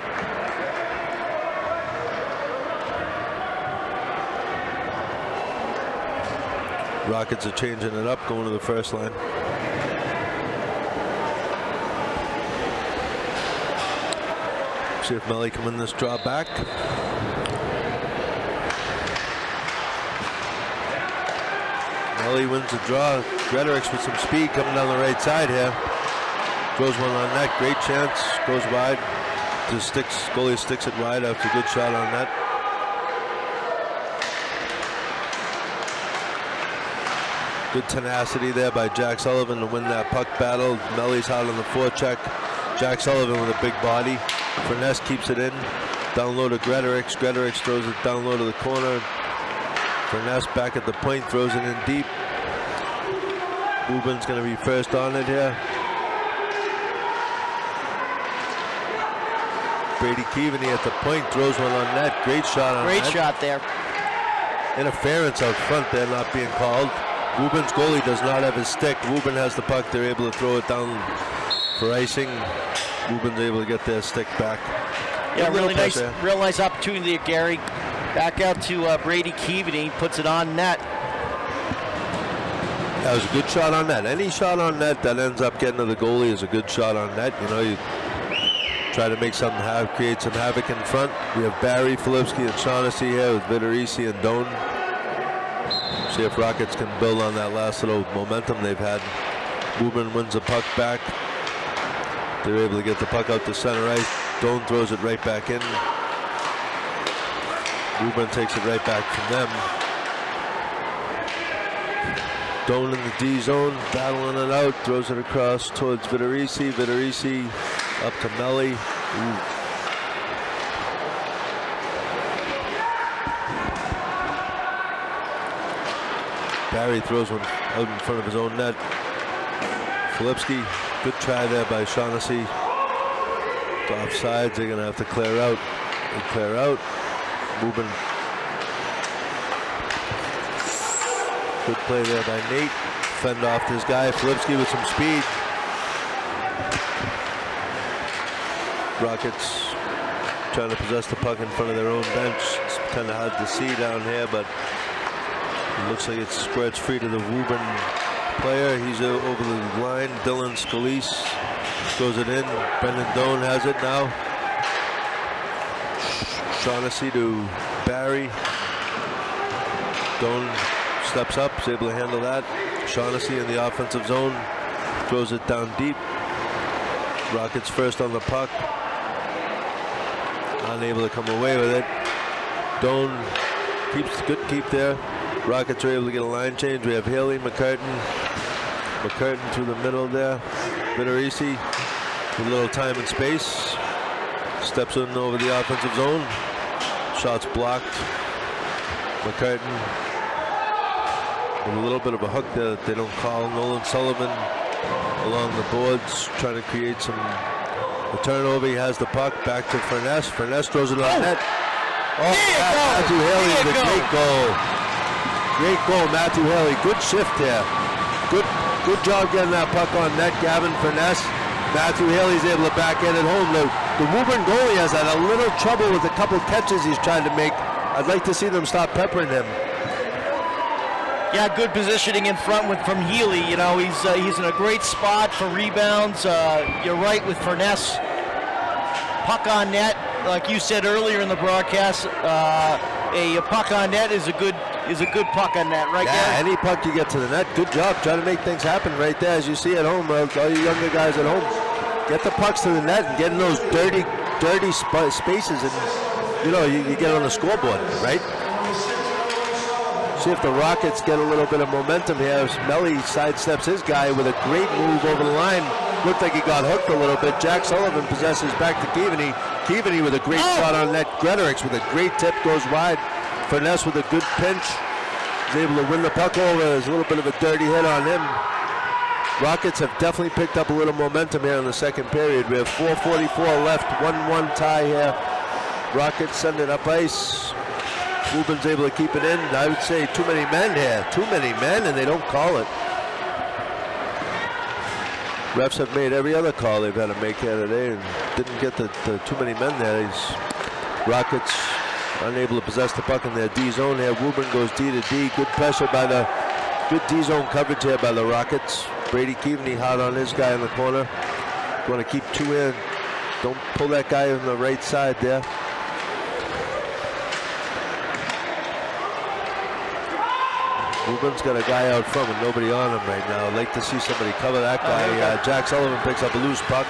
Rockets are changing it up, going to the first line. See if Melly can win this draw back. Melly wins the draw. Gretorix with some speed coming down the right side here. Throws one on net. Great chance. Goes wide. Just goalie sticks it wide after a good shot on net. Good tenacity there by Jack Sullivan to win that puck battle. Melly's out on the forecheck. Jack Sullivan with a big body. Furness keeps it in. Down low to Gretorix. Gretorix throws it down low to the corner. Furness back at the point, throws it in deep. Woburn's going to be first on it here. Brady Keaveney at the point, throws one on net. Great shot on net. Great shot there. Interference out front there, not being called. Woburn's goalie does not have his stick. Woburn has the puck. They're able to throw it down for icing. Woburn's able to get their stick back. Yeah, real nice opportunity there, Gary. Back out to Brady Keaveney, puts it on net. That was a good shot on net. Any shot on net that ends up getting to the goalie is a good shot on net. You know, you try to make something create some havoc in front. We have Barry, Filipski, and Shaughnessy here with Vitorisi and Doan. See if Rockets can build on that last little momentum they've had. Woburn wins the puck back. They're able to get the puck out to center ice. Doan throws it right back in. Woburn takes it right back from them. Doan in the D zone, battling it out, throws it across towards Vitorisi. Vitorisi up to Melly. Ooh. Barry throws one out in front of his own net. Filipski, good try there by Shaughnessy. It's offsides, they're going to have to clear out. They clear out. Woburn. Good play there by Nate. Fend off this guy. Filipski with some speed. Rockets trying to possess the puck in front of their own bench. It's kind of hard to see down here, but it looks like it squirts free to the Woburn player. He's over the line. Dylan Scalise throws it in. Brendan Doan has it now. Shaughnessy to Barry. Doan steps up, is able to handle that. Shaughnessy in the offensive zone. Throws it down deep. Rockets first on the puck. Unable to come away with it. Doan keeps good keep there. Rockets are able to get a line change. We have Haley, McCartan through the middle there. Vitorisi with a little time and space. Steps in over the offensive zone. Shots blocked. McCartan with a little bit of a hook there that they don't call. Nolan Sullivan along the boards trying to create a turnover. He has the puck back to Furness. Furness throws it on net. Oh, Matthew Haley with a great goal. Great goal, Matthew Haley. Good shift there. Good job getting that puck on net, Gavin Furness. Matthew Haley's able to backhand it home. The Woburn goalie has had a little trouble with a couple catches he's trying to make. I'd like to see them stop peppering him. Yeah, good positioning in front from Healy. You know, he's in a great spot for rebounds. You're right with Furness. Puck on net, like you said earlier in the broadcast, a puck on net is a good puck on net, right? Yeah, Gary? any puck you get to the net, good job trying to make things happen right there, as you see at home. All you younger guys at home, get the pucks to the net and get in those dirty spaces, and you get on the scoreboard, right? See if the Rockets get a little bit of momentum here. Melly sidesteps his guy with a great move over the line. Looked like he got hooked a little bit. Jack Sullivan possesses back to Keaveney. Keaveney with a great shot on net. Gretorix with a great tip goes wide. Furness with a good pinch. He's able to win the puck over. There's a little bit of a dirty hit on him. Rockets have definitely picked up a little momentum here in the second period. We have 4:44 left. 1-1 tie here. Rockets send it up ice. Wooburn's able to keep it in. I would say too many men here. Too many men, and they don't call it. Refs have made every other call they've had to make here today and didn't get the too many men there. Rockets unable to possess the puck in their D zone here. Woburn goes D to D. Good pressure by good D zone coverage here by the Rockets. Brady Keaveney hard on his guy in the corner. Want to keep two in. Don't pull that guy on the right side there. Woburn's got a guy out front with nobody on him right now. I'd like to see somebody cover that guy. Jack Sullivan picks up a loose puck.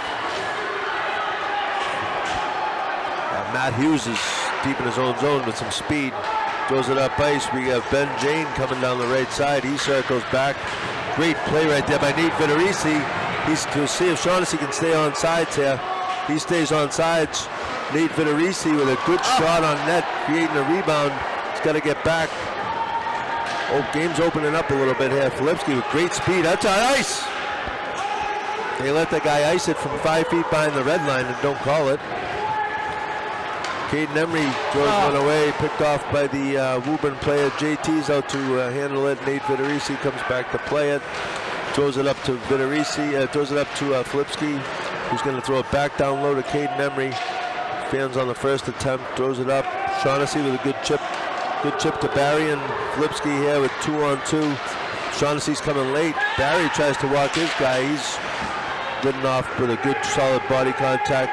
Matt Hughes is deep in his own zone with some speed. Throws it up ice. We have Ben Jane coming down the right side. He circles back. Great play right there by Nate Vitorisi. He's to see if Shaughnessy can stay on sides here. He stays on sides. Nate Vitorisi with a good shot on net, creating a rebound. He's got to get back. Oh, game's opening up a little bit here. Filipski with great speed. That's on ice. They let the guy ice it from 5 feet behind the red line and don't call it. Caden Emery throws one away, picked off by the Woburn player. JT's out to handle it. Nate Vitorisi comes back to play it. Throws it up to Vitorisi. Throws it up to Filipski, who's going to throw it back down low to Caden Emery. Fans on the first attempt. Throws it up. Shaughnessy with a good chip. Good chip to Barry, and Filipski here with 2-on-2. Shaughnessy's coming late. Barry tries to walk his guy. He's ridden off with a good solid body contact.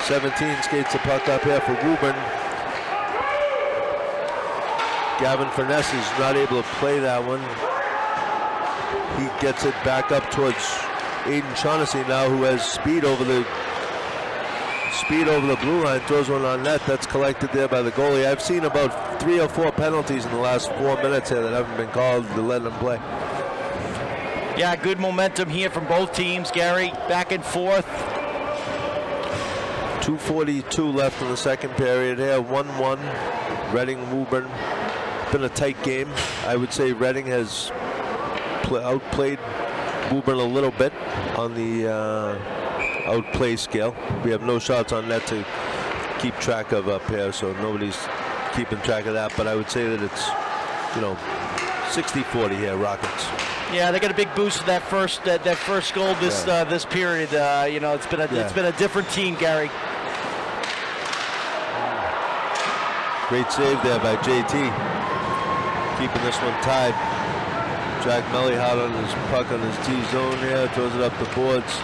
17 skates the puck up here for Woburn. Gavin Furness is not able to play that one. He gets it back up towards Aiden Shaughnessy now, who has speed over the blue line. Throws one on net. That's collected there by the goalie. I've seen about 3 or 4 penalties in the last 4 minutes here that haven't been called to let them play. Yeah, good momentum here from both teams, Gary. Back and forth. 2:42 left in the second period here. 1-1. Reading Woburn. Been a tight game. I would say Reading has outplayed Woburn a little bit on the outplay scale. We have no shots on net to keep track of up here, so nobody's keeping track of that. But I would say that it's, 60-40 here, Rockets. Yeah, they got a big boost for that first goal this period. It's been a different team, Gary. Great save there by JT, keeping this one tied. Jack Melly hot on his puck on his T-zone here, throws it up the boards.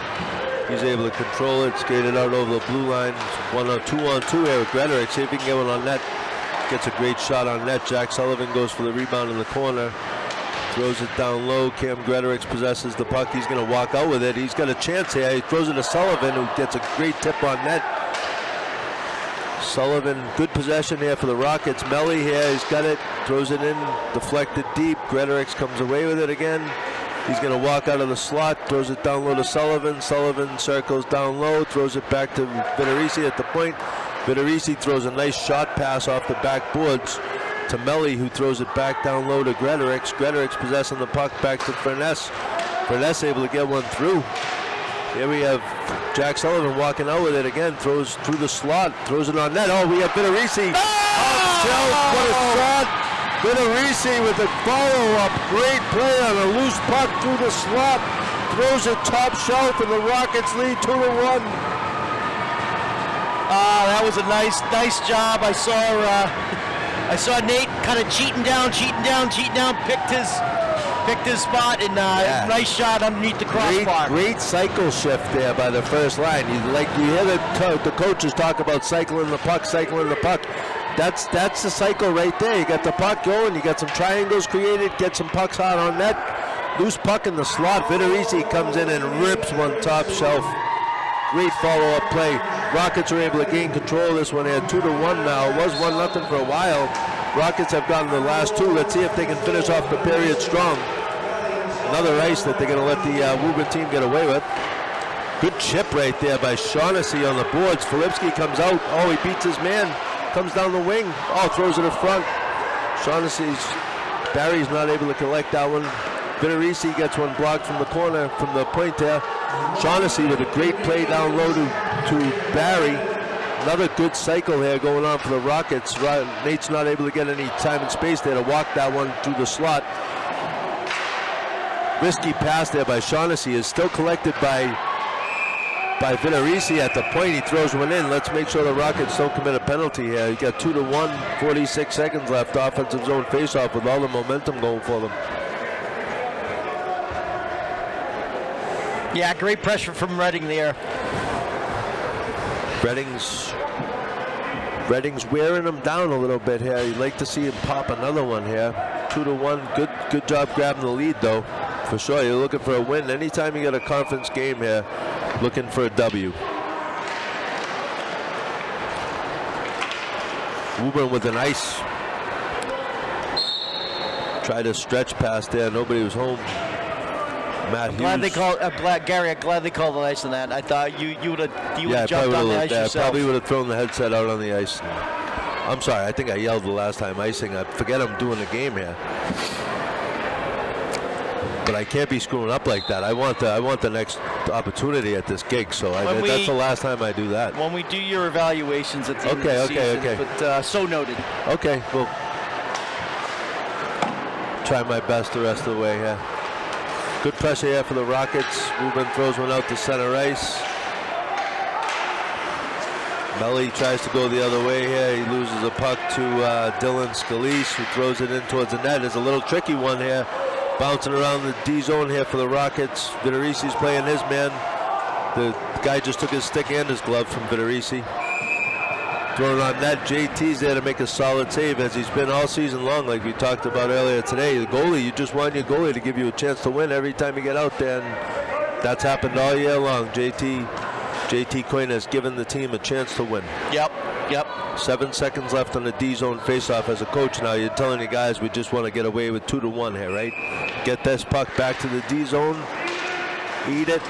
He's able to control it, skate it out over the blue line. 2-on-2 here with Gretorick. See if he can get one on net. Gets a great shot on net. Jack Sullivan goes for the rebound in the corner. Throws it down low. Cam Gretorick possesses the puck. He's going to walk out with it. He's got a chance here. He throws it to Sullivan, who gets a great tip on net. Sullivan, good possession here for the Rockets. Melly here, he's got it. Throws it in, deflected deep. Gretorick comes away with it again. He's going to walk out of the slot. Throws it down low to Sullivan. Sullivan circles down low. Throws it back to Vitorisi at the point. Vitorisi throws a nice shot pass off the backboards to Melly, who throws it back down low to Gretorick. Gretorick possessing the puck back to Furness. Furness able to get one through. Here we have Jack Sullivan walking out with it again. Throws through the slot. Throws it on net. Oh, we have Vitorisi. Off shelf. What a shot. Vitorisi with a follow-up. Great play on a loose puck through the slot. Throws it top shelf, and the Rockets lead 2-1. That was a nice job. I saw Nate kind of cheating down, picked his spot, and nice shot underneath the crossbar. Great cycle shift there by the first line. You hear the coaches talk about cycling the puck. That's the cycle right there. You got the puck going, you got some triangles created, get some pucks out on net. Loose puck in the slot. Vitorisi comes in and rips one top shelf. Great follow-up play. Rockets are able to gain control of this one here. 2-1 now. It was 1-0 for a while. Rockets have gotten the last two. Let's see if they can finish off the period strong. Another ice that they're going to let the Woburn team get away with. Good chip right there by Shaughnessy on the boards. Filipski comes out. Oh, he beats his man. Comes down the wing. Oh, throws it in front. Barry's not able to collect that one. Vitorisi gets one blocked from the corner, from the point there. Shaughnessy with a great play down low to Barry. Another good cycle here going on for the Rockets. Nate's not able to get any time and space there to walk that one through the slot. Risky pass there by Shaughnessy is still collected by Vitorisi at the point. He throws one in. Let's make sure the Rockets don't commit a penalty here. You got 2-1, 46 seconds left. Offensive zone faceoff with all the momentum going for them. Yeah, great pressure from Redding there. Redding's wearing him down a little bit here. You'd like to see him pop another one here. 2-1. Good job grabbing the lead though. For sure, you're looking for a win. Anytime you get a conference game here, looking for a W. Woburn with an ice. Tried a stretch pass there. Nobody was home. Matt Hughes. Gary, I'm glad they called the ice on that. I thought you would have jumped on the ice yourself. Probably would have thrown the headset out on the ice. I'm sorry, I think I yelled the last time icing. I forget I'm doing the game here. But I can't be screwing up like that. I want the next opportunity at this gig, so that's the last time I do that. When we do your evaluations at the end of the season. Okay. But so noted. Okay, well, try my best the rest of the way here. Good pressure here for the Rockets. Woburn throws one out to center ice. Melly tries to go the other way here. He loses a puck to Dylan Scalise, who throws it in towards the net. It's a little tricky one here. Bouncing around the D zone here for the Rockets. Vitorisi's playing his man. The guy just took his stick and his glove from Vitorisi. Throwing on net. JT's there to make a solid save, as he's been all season long, like we talked about earlier today. The goalie, you just want your goalie to give you a chance to win every time you get out there, and that's happened all year long. JT Quinn has given the team a chance to win. Yep. 7 seconds left on the D zone faceoff. As a coach now, you're telling the guys we just want to get away with 2-1 here, right? Get this puck back to the D zone. Eat it.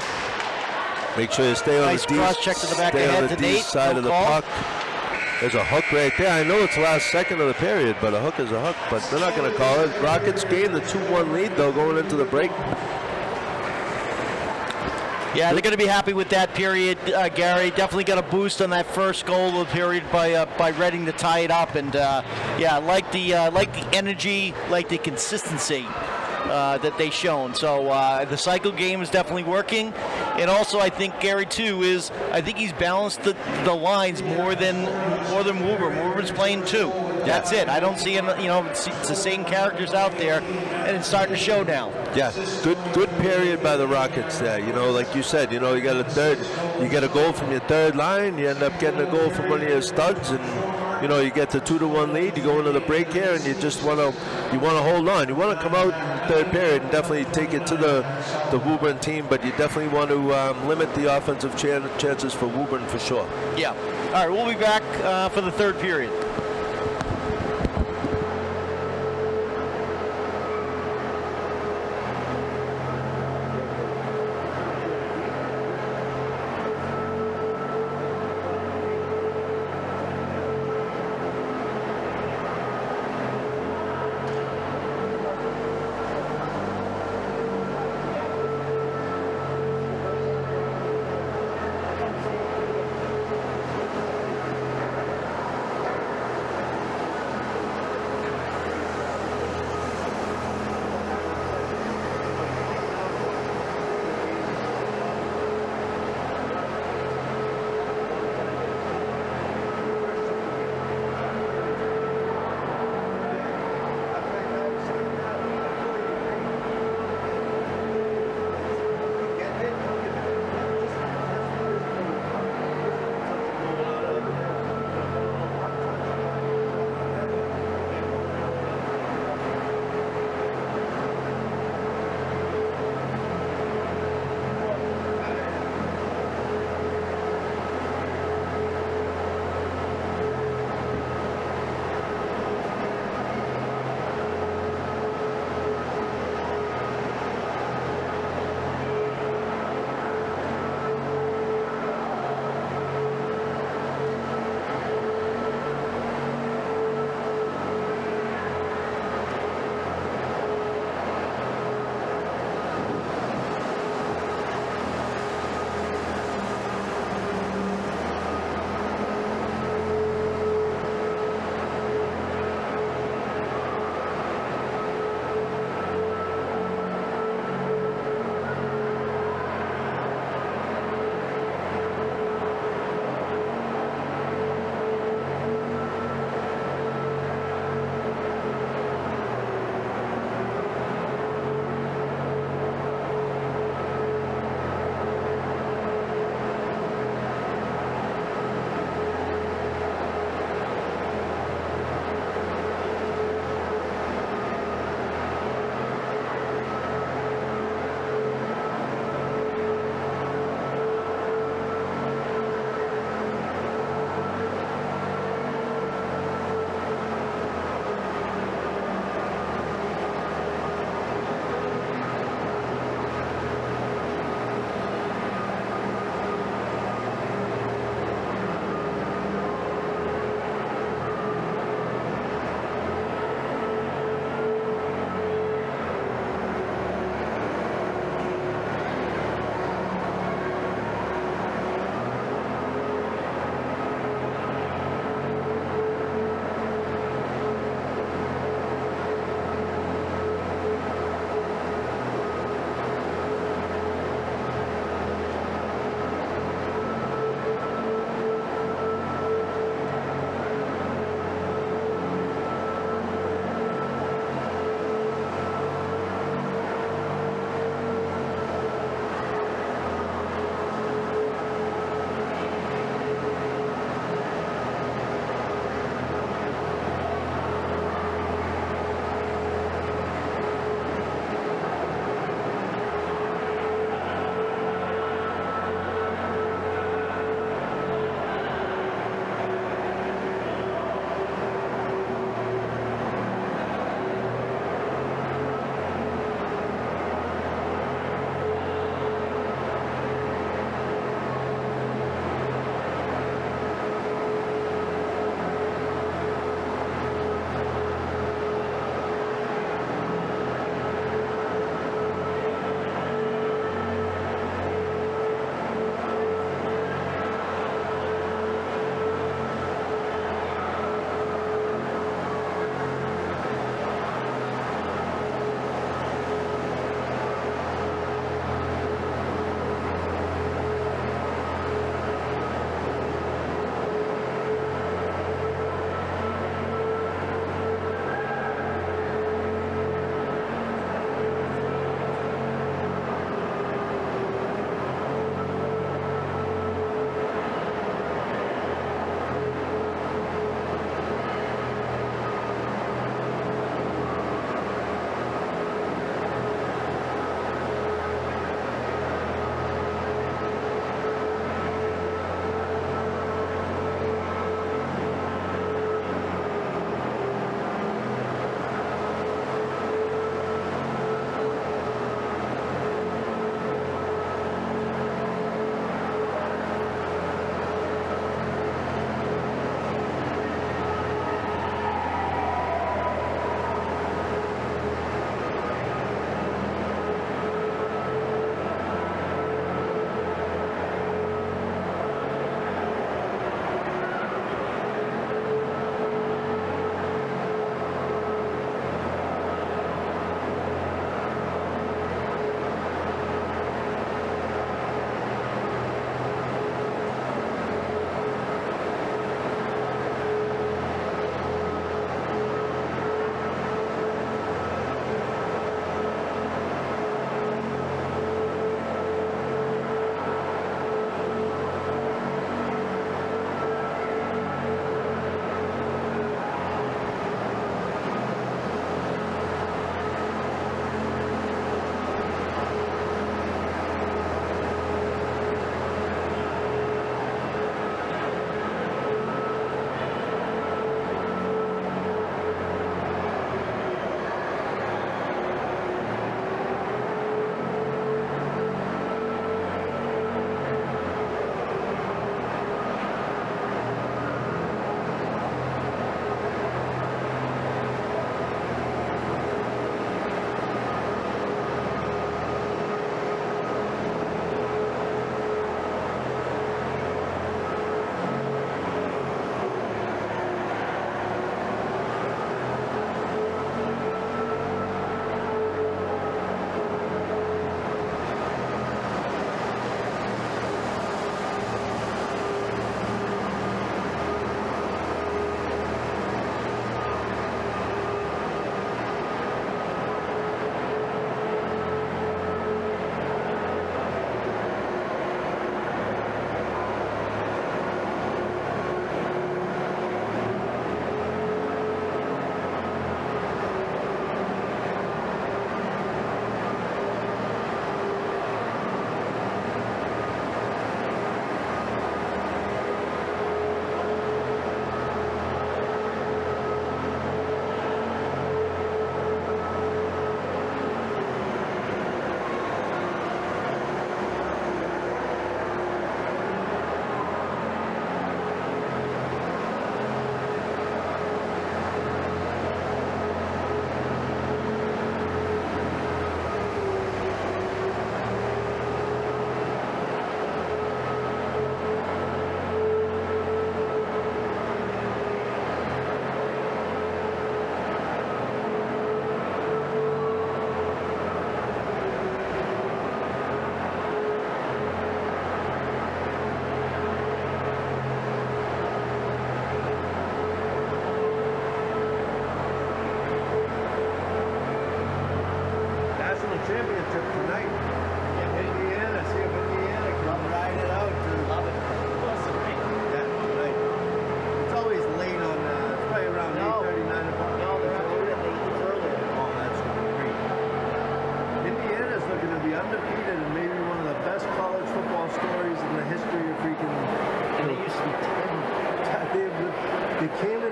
Make sure you stay on nice the D. Cross check to the back stay ahead on the to D Nate. side of the puck. There's a hook right there. I know it's the last second of the period, but a hook is a hook. But they're not going to call it. Rockets gain the 2-1 lead, though, going into the break. Yeah, they're going to be happy with that period, Gary. Definitely got a boost on that first goal of the period by Reading to tie it up, and yeah, like the energy, like the consistency that they shown. So the cycle game is definitely working, and also I think Gary too is I think he's balanced the lines more than Woburn. Woburn's playing two. That's it. I don't see him. It's the same characters out there, and it's starting to show now. Yeah, good period by the Rockets there. Like you said, you got you get a goal from your third line, you end up getting a goal from one of your studs, and you get the 2-1 lead. You go into the break here, and you just want to hold on. You want to come out in the third period and definitely take it to the Woburn team, but you definitely want to limit the offensive chances for Woburn for sure. Yeah. All right, we'll be back for the third period.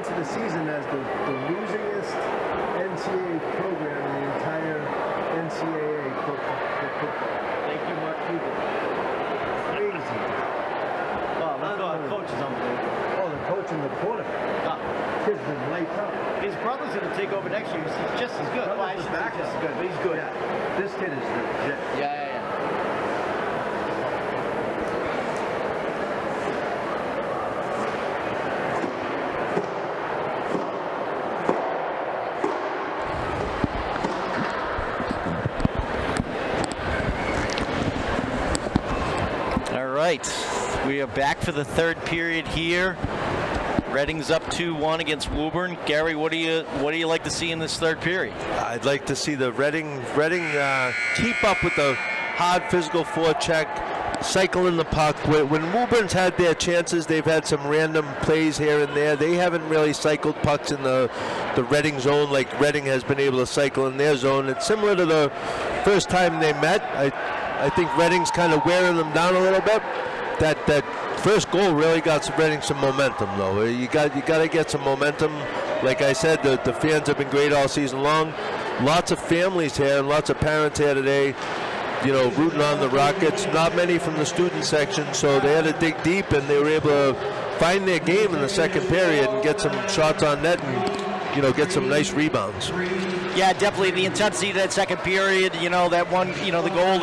into the season as the losingest NCAA program in the entire NCAA for football. Thank you, Mark Cuban. Crazy. Oh, our coach is unbelievable. Oh, the coach and the quarterback. Kid's been lights up. His brother's going to take over next year. He's just as good. Well, I shouldn't say just as good, but he's good. Yeah. This kid is legit. Yeah. All right, we are back for the third period here. Reading's up 2-1 against Woburn. Gary, what do you like to see in this third period? I'd like to see the Reading keep up with the hard physical forecheck, cycling the puck. When Woburn's had their chances, they've had some random plays here and there. They haven't really cycled pucks in the Reading zone like Reading has been able to cycle in their zone. It's similar to the first time they met. I think Reading's kind of wearing them down a little bit. That first goal really got Reading some momentum, though. You got to get some momentum. Like I said, the fans have been great all season long. Lots of families here and lots of parents here today, rooting on the Rockets. Not many from the student section, so they had to dig deep, and they were able to find their game in the second period and get some shots on net and, get some nice rebounds. Yeah, definitely the intensity of that second period, that one, the goal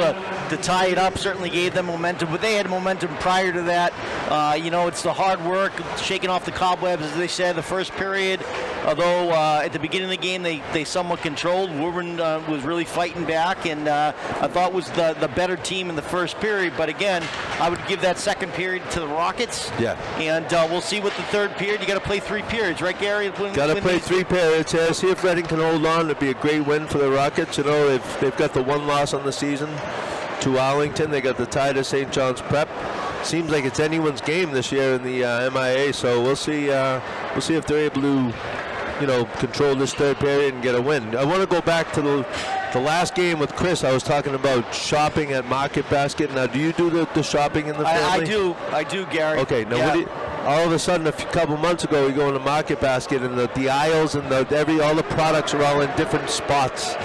to tie it up certainly gave them momentum, but they had momentum prior to that. It's the hard work, shaking off the cobwebs, as they said, the first period. Although at the beginning of the game they somewhat controlled, Woburn was really fighting back, and I thought was the better team in the first period. But again, I would give that second period to the Rockets. Yeah. And we'll see what the third period. You got to play 3 periods, right, Gary? Got to play 3 periods. Yeah. See if Reading can hold on. It'd be a great win for the Rockets. They've got the one loss on the season to Arlington. They got the tie to St. John's Prep. Seems like it's anyone's game this year in the MIA. So we'll see. We'll see if they're able to, control this third period and get a win. I want to go back to the last game with Chris. I was talking about shopping at Market Basket. Now, do you do the shopping in the family? I do, Gary. Okay. Now, yeah. All of a sudden, a couple months ago, we go into Market Basket, and the aisles and all the products are all in different spots.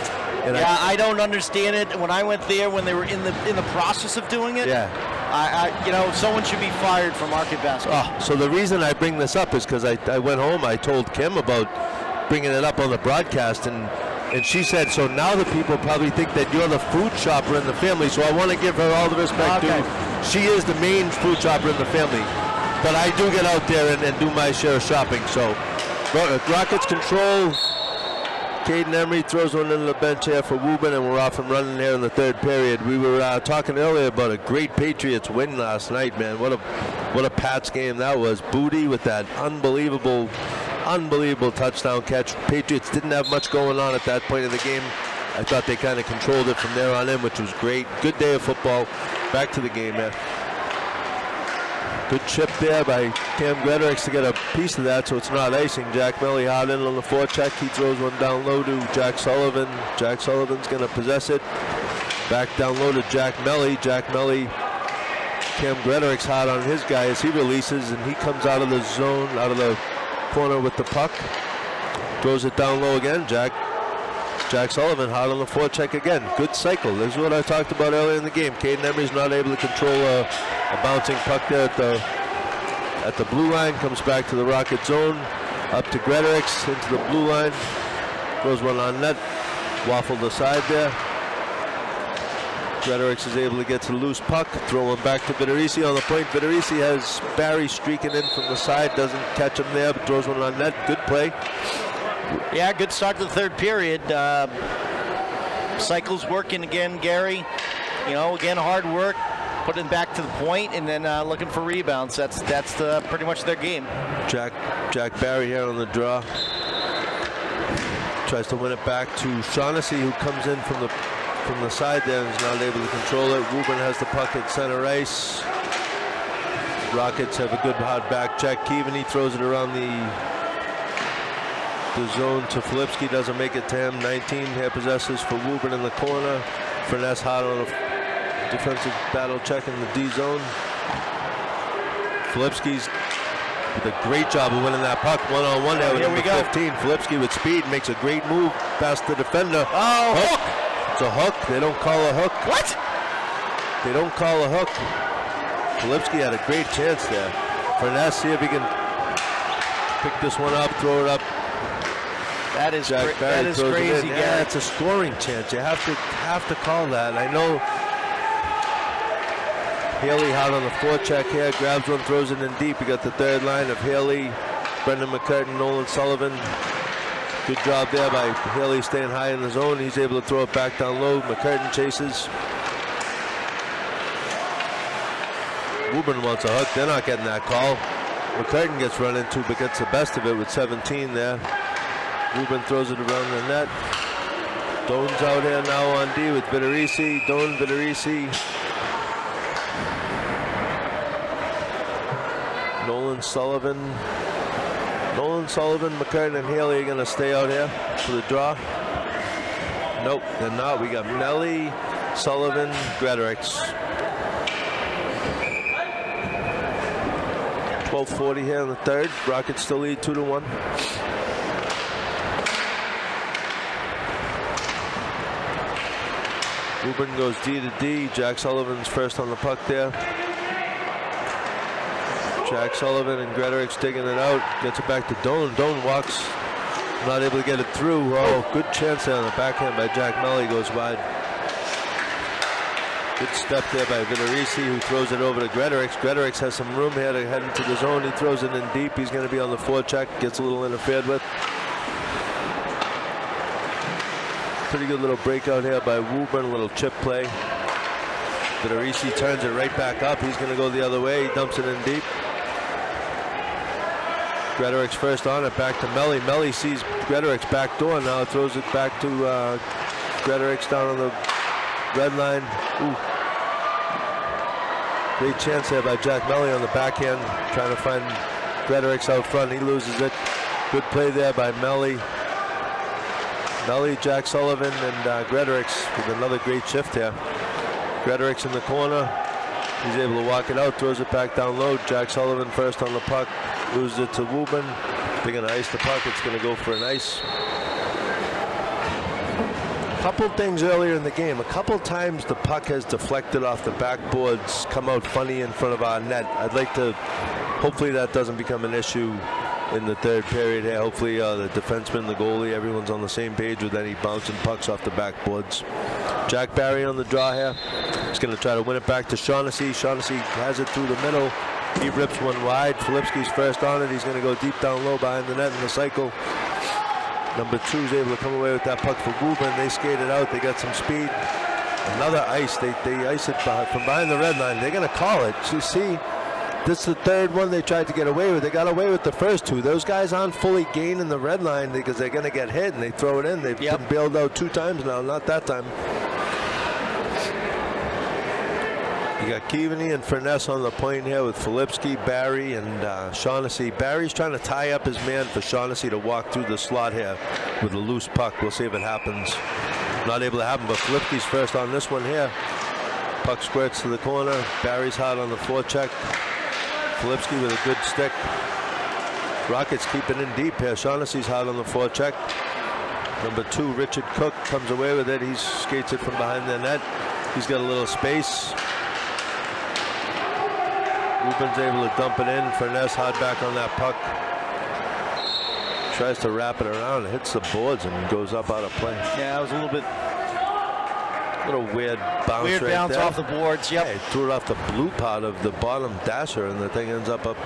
And I don't understand it. When I went there, when they were in the process of doing it, someone should be fired from Market Basket. Oh, so the reason I bring this up is because I went home. I told Kim about bringing it up on the broadcast, and she said, so now the people probably think that you're the food shopper in the family. So I want to give her all the respect due. She is the main food shopper in the family, but I do get out there and do my share of shopping. So Rockets control. Caden Emery throws one into the bench here for Woburn, and we're off and running here in the third period. We were talking earlier about a great Patriots win last night, man. What a Pats game that was. Booty with that unbelievable touchdown catch. Patriots didn't have much going on at that point of the game. I thought they kind of controlled it from there on in, which was great. Good day of football. Back to the game, man. Good chip there by Cam Gretorix to get a piece of that, so it's not icing. Jack Melly hard in on the forecheck. He throws one down low to Jack Sullivan. Jack Sullivan's going to possess it. Back down low to Jack Melly. Jack Melly, Cam Gretorix hard on his guy as he releases, and he comes out of the zone, out of the corner with the puck. Throws it down low again. Jack Sullivan hard on the forecheck again. Good cycle. This is what I talked about earlier in the game. Caden Emery's not able to control a bouncing puck there at the blue line. Comes back to the Rocket zone. Up to Gretorix into the blue line. Throws one on net. Waffled aside there. Gretorix is able to get to the loose puck. Throw one back to Vitorisi on the point. Vitorisi has Barry streaking in from the side. Doesn't catch him there, but throws one on net. Good play. Yeah, good start to the third period. Cycles working again, Gary. Again, hard work, putting it back to the point, and then looking for rebounds. That's pretty much their game. Jack Barry here on the draw. Tries to win it back to Shaughnessy, who comes in from the side there and is not able to control it. Woburn has the puck at center ice. Rockets have a good hard back check. Keaveney throws it around the zone to Filipski, doesn't make it to him. 19 here possesses for Woburn in the corner. Finesse hard on a defensive battle check in the D zone. Filipski's did a great job of winning that puck. One-on-one there with Here we number go. 15. Filipski with speed makes a great move past the defender. Oh, Hook. It's a hook. They don't call a hook. what? They don't call a hook. Filipski had a great chance there. Furness, see if he can pick this one up, throw it up. That is Jack Barry that is throws it in. crazy, Yeah, Gary. it's a scoring chance. You have to call that. I know Haley hot on the forecheck here, grabs one, throws it in deep. You got the third line of Haley, Brendan McCurtain, Nolan Sullivan. Good job there by Haley staying high in the zone. He's able to throw it back down low. McCurtain chases. Woburn wants a hook. They're not getting that call. McCurtain gets run into, but gets the best of it with 17 there. Woburn throws it around the net. Doan's out here now on D with Vitorisi. Doan, Vitorisi. Nolan Sullivan, McCurtain, and Haley are going to stay out here for the draw. Nope, they're not. We got Melly, Sullivan, Gretorix. 12:40 here in the third. Rockets still lead 2-1. Woburn goes D to D. Jack Sullivan's first on the puck there. Jack Sullivan and Gretorix digging it out. Gets it back to Doan. Doan walks. Not able to get it through. Oh, good chance there on the backhand by Jack Melly. Goes wide. Good step there by Vitorisi, who throws it over to Gretorix. Gretorix has some room here to head into the zone. He throws it in deep. He's going to be on the forecheck. Gets a little interfered with. Pretty good little breakout here by Woburn. A little chip play. Vitorisi turns it right back up. He's going to go the other way. He dumps it in deep. Gretorix first on it, back to Melly. Melly sees Gretorix back door now, throws it back to Gretorix down on the red line. Ooh. Great chance there by Jack Melly on the backhand, trying to find Gretorix out front. He loses it. Good play there by Melly. Melly, Jack Sullivan, and Gretorix with another great shift here. Gretorix in the corner. He's able to walk it out, throws it back down low. Jack Sullivan first on the puck. Loses it to Woburn. They're going to ice the puck. It's going to go for an ice. Couple things earlier in the game. A couple times the puck has deflected off the backboards, come out funny in front of our net. I'd like to, hopefully that doesn't become an issue in the third period here. Hopefully the defenseman, the goalie, everyone's on the same page with any bouncing pucks off the backboards. Jack Barry on the draw here. He's going to try to win it back to Shaughnessy. Shaughnessy has it through the middle. He rips one wide. Filipski's first on it. He's going to go deep down low behind the net in the cycle. Number 2 is able to come away with that puck for Woburn. They skate it out. They got some speed. Another ice. They ice it from behind the red line. They're going to call it. You see, this is the third one they tried to get away with. They got away with the first 2. Those guys aren't fully gaining the red line because they're going to get hit, and they throw it in. They've been bailed out 2 times now. Not that time. You got Keaveney and Furness on the point here with Filipski, Barry, and Shaughnessy. Barry's trying to tie up his man for Shaughnessy to walk through the slot here with a loose puck. We'll see if it happens. Not able to happen, but Filipski's first on this one here. Puck squirts to the corner. Barry's hot on the forecheck. Filipski with a good stick. Rockets keep it in deep here. Shaughnessy's hot on the forecheck. Number 2, Richard Cook, comes away with it. He skates it from behind the net. He's got a little space. Wubin's able to dump it in. Furness hard back on that puck. Tries to wrap it around. It hits the boards and goes up out of play. Yeah, it was a little Weird bounce weird right bounce there. off the boards. Yep. Yeah, he threw it off the blue part of the bottom dasher, and the thing ends up out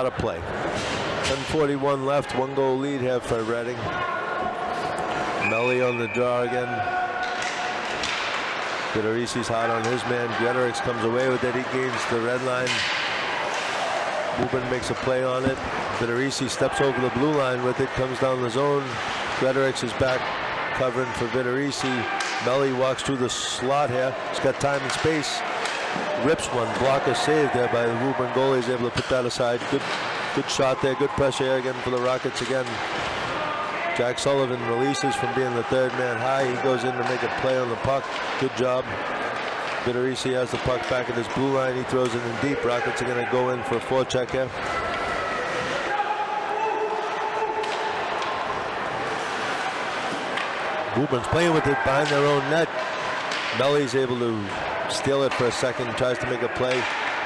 of play. 10:41 left. 1-goal lead here for Reading. Melly on the draw again. Vitorisi's hot on his man. Gretorix comes away with it. He gains the red line. Woburn makes a play on it. Vitorisi steps over the blue line with it. Comes down the zone. Gretorix is back covering for Vitorisi. Melly walks through the slot here. He's got time and space. Rips one. Blocker saved there by the Woburn goalie. He's able to put that aside. Good shot there. Good pressure here again for the Rockets again. Jack Sullivan releases from being the third man high. He goes in to make a play on the puck. Good job. Vidarisi has the puck back at his blue line. He throws it in deep. Rockets are going to go in for a forecheck here. Woburn's playing with it behind their own net. Melly's able to steal it for a second, tries to make a play.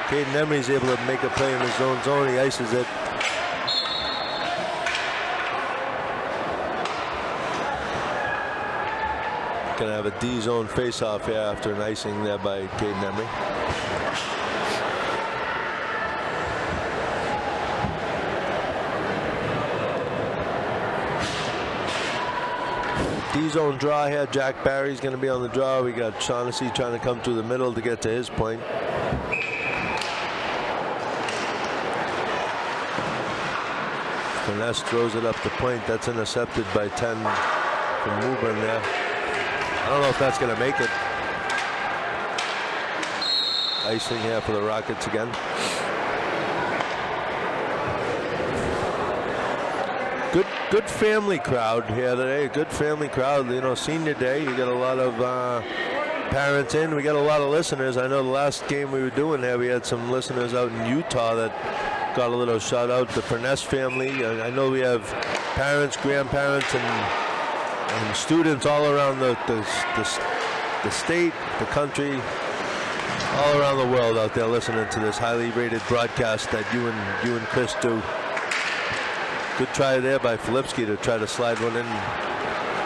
Caden Emery's able to make a play in his own zone. He ices it. Gonna have a D-zone face-off here after an icing there by Caden Emery. D-zone draw here. Jack Barry's going to be on the draw. We got Shaughnessy trying to come through the middle to get to his point. Finesse throws it up the point. That's intercepted by 10 from Woburn there. I don't know if that's going to make it. Icing here for the Rockets again. Good family crowd here today. Good family crowd. You know, senior day. You got a lot of parents in. We got a lot of listeners. I know the last game we were doing here, we had some listeners out in Utah that got a little shout out. The Furness family. I know we have parents, grandparents, and students all around the state, the country, all around the world out there listening to this highly rated broadcast that you and Chris do. Good try there by Filipski to try to slide one in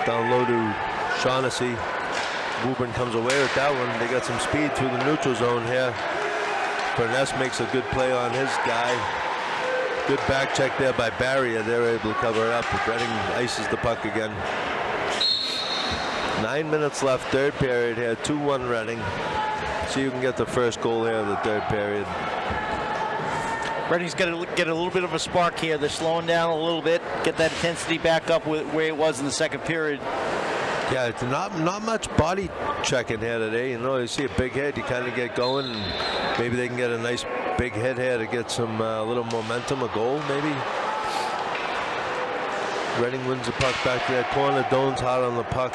down low to Shaughnessy. Woburn comes away with that one. They got some speed through the neutral zone here. Furness makes a good play on his guy. Good back check there by Barry. They're able to cover it up. Redding ices the puck again. 9 minutes left, third period here. 2-1 Redding. See who can get the first goal here of the third period. Redding's got to get a little bit of a spark here. They're slowing down a little bit, get that intensity back up where it was in the second period. Yeah, it's not much body checking here today. You know, you see a big hit, you kind of get going. And maybe they can get a nice big hit here to get some little momentum, a goal maybe. Redding wins the puck back to that corner. Doan's hot on the puck.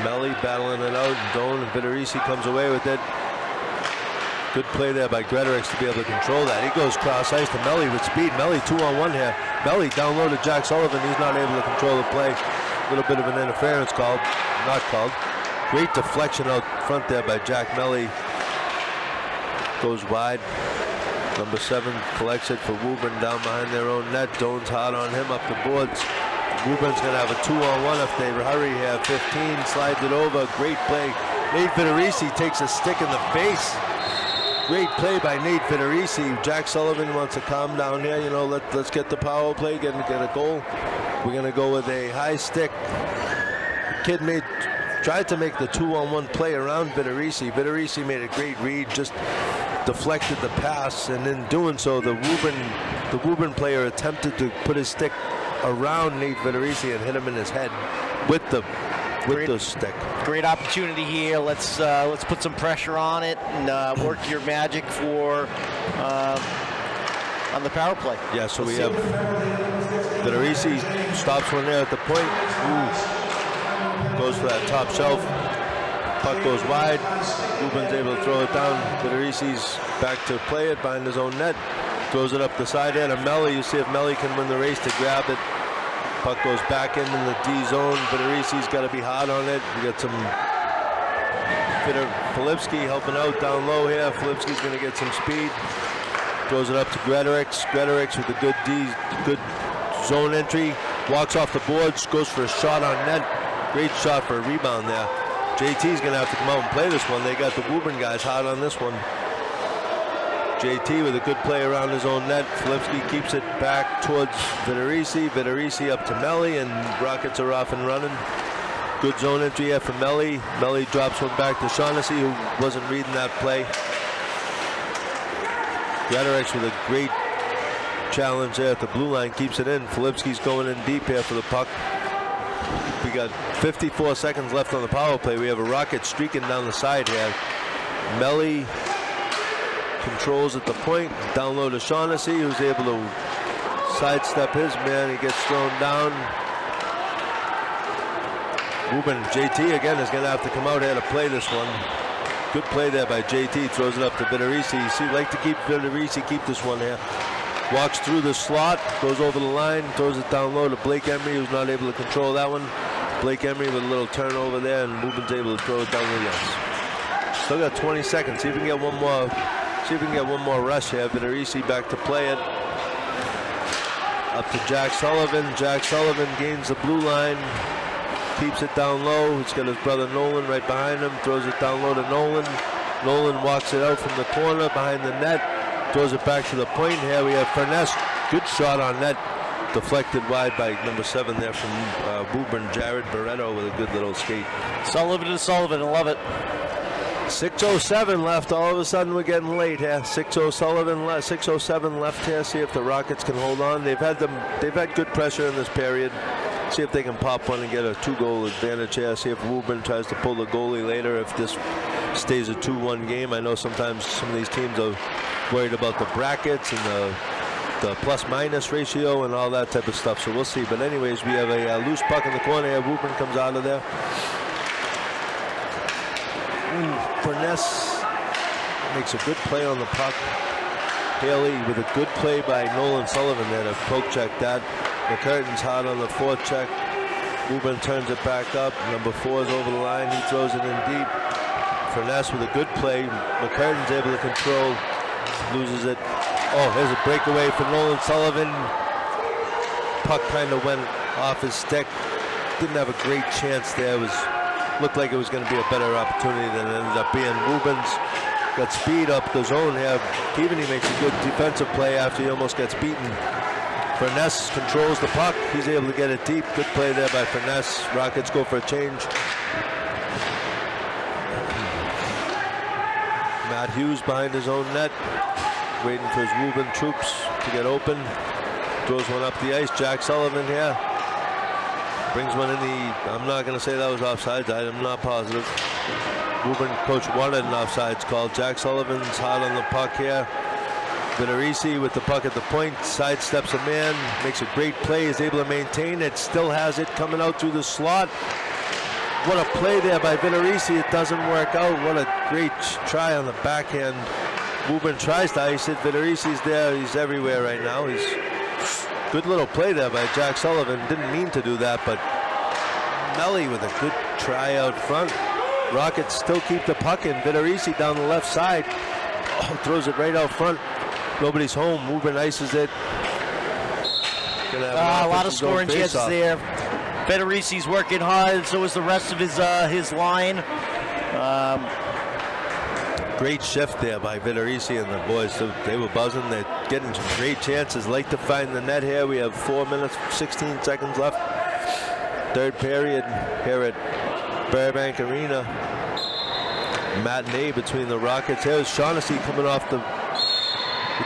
Melly battling it out, and Doan and Vidarisi comes away with it. Good play there by Gretorix to be able to control that. He goes cross ice to Melly with speed. Melly 2-on-1 here. Melly down low to Jack Sullivan. He's not able to control the play. A little bit of an interference called. Not called. Great deflection out front there by Jack Melly. Goes wide. Number 7 collects it for Woburn down behind their own net. Doan's hot on him up the boards. Woburn's going to have a 2-on-1 if they hurry here. 15 slides it over. Great play. Nate Vidarisi takes a stick in the face. Great play by Nate Vidarisi. Jack Sullivan wants to calm down here. You know, let's get the power play, get a goal. We're going to go with a high stick. Kid tried to make the 2-on-1 play around Vidarisi. Vidarisi made a great read, just deflected the pass, and in doing so, the Woburn player attempted to put his stick around Nate Vidarisi and hit him in his head with the stick. Great opportunity here. Let's put some pressure on it and work your magic for on the power play. Yeah, so we have Vidarisi stops one there at the point. Ooh. Goes for that top shelf. Puck goes wide. Woburn's able to throw it down. Vidarisi's back to play it behind his own net. Throws it up the side there to Melly. You see if Melly can win the race to grab it. Puck goes back in the D zone. Vidarisi's got to be hot on it. We got some Filipski helping out down low here. Filipski's going to get some speed. Throws it up to Gretorix. Gretorix with a good zone entry. Walks off the boards. Goes for a shot on net. Great shot for a rebound there. JT's going to have to come out and play this one. They got the Woburn guys hot on this one. JT with a good play around his own net. Filipski keeps it back towards Vidarisi. Vidarisi up to Melly, and Rockets are off and running. Good zone entry here for Melly. Melly drops one back to Shaughnessy, who wasn't reading that play. Gretorix with a great challenge there at the blue line, keeps it in. Filipski's going in deep here for the puck. We got 54 seconds left on the power play. We have a Rocket streaking down the side here. Melly controls at the point, down low to Shaughnessy, who's able to sidestep his man. He gets thrown down. Woburn, JT again is going to have to come out here to play this one. Good play there by JT. Throws it up to Vitorisi. You see, like to keep Vitorisi keep this one here. Walks through the slot, goes over the line, throws it down low to Blake Emery, who's not able to control that one. Blake Emery with a little turnover there, and Woburns able to throw it down the yes. Still got 20 seconds. See if we can get one more. See if we can get one more rush here. Vitorisi back to play it. Up to Jack Sullivan. Jack Sullivan gains the blue line. Keeps it down low. He's got his brother Nolan right behind him. Throws it down low to Nolan. Nolan walks it out from the corner behind the net. Throws it back to the point. Here we have Furness. Good shot on net. Deflected wide by number 7 there from Woburn. Jared Barreto with a good little skate. Sullivan to Sullivan. I love it. 6:07 left. All of a sudden we're getting late here. 6:07 left here. See if the Rockets can hold on. They've had good pressure in this period. See if they can pop one and get a 2-goal advantage here. See if Woburn tries to pull the goalie later. If this stays a 2-1 game. I know sometimes some of these teams are worried about the brackets and the plus-minus ratio and all that type of stuff. So we'll see. But anyways, we have a loose puck in the corner here. Woburn comes out of there. Furness makes a good play on the puck. Haley with a good play by Nolan Sullivan there to poke check that. McCurtain's hard on the forecheck. Woburn turns it back up. Number 4 is over the line. He throws it in deep. Furness with a good play. McCurtain's able to control. Loses it. Oh, here's a breakaway for Nolan Sullivan. Puck kind of went off his stick. Didn't have a great chance there. Looked like it was going to be a better opportunity than it ended up being. Woburns got speed up the zone here. Keaveney makes a good defensive play after he almost gets beaten. Furness controls the puck. He's able to get it deep. Good play there by Furness. Rockets go for a change. Matt Hughes behind his own net. Waiting for his Woburn troops to get open. Throws one up the ice. Jack Sullivan here. Brings one in the, I'm not going to say that was offsides. I'm not positive. Woburn coach wanted an offsides call. Jack Sullivan's hot on the puck here. Vitorisi with the puck at the point, sidesteps a man, makes a great play, is able to maintain it, still has it coming out through the slot. What a play there by Vitorisi. It doesn't work out. What a great try on the backhand. Woburn tries to ice it. Vitorisi's there. He's everywhere right now. He's good little play there by Jack Sullivan. Didn't mean to do that, but Melly with a good try out front. Rockets still keep the puck in. Vitorisi down the left side. Oh, throws it right out front. Nobody's home. Woburn ices it. A lot of scoring chances there. Vitorisi's working hard. So is the rest of his line. Great shift there by Vitorisi and the boys. So they were buzzing. They're getting some great chances. Like to find the net here. We have 4 minutes, 16 seconds left. Third period here at Burbank Arena. Matinee between the Rockets. Here's Shaughnessy coming off with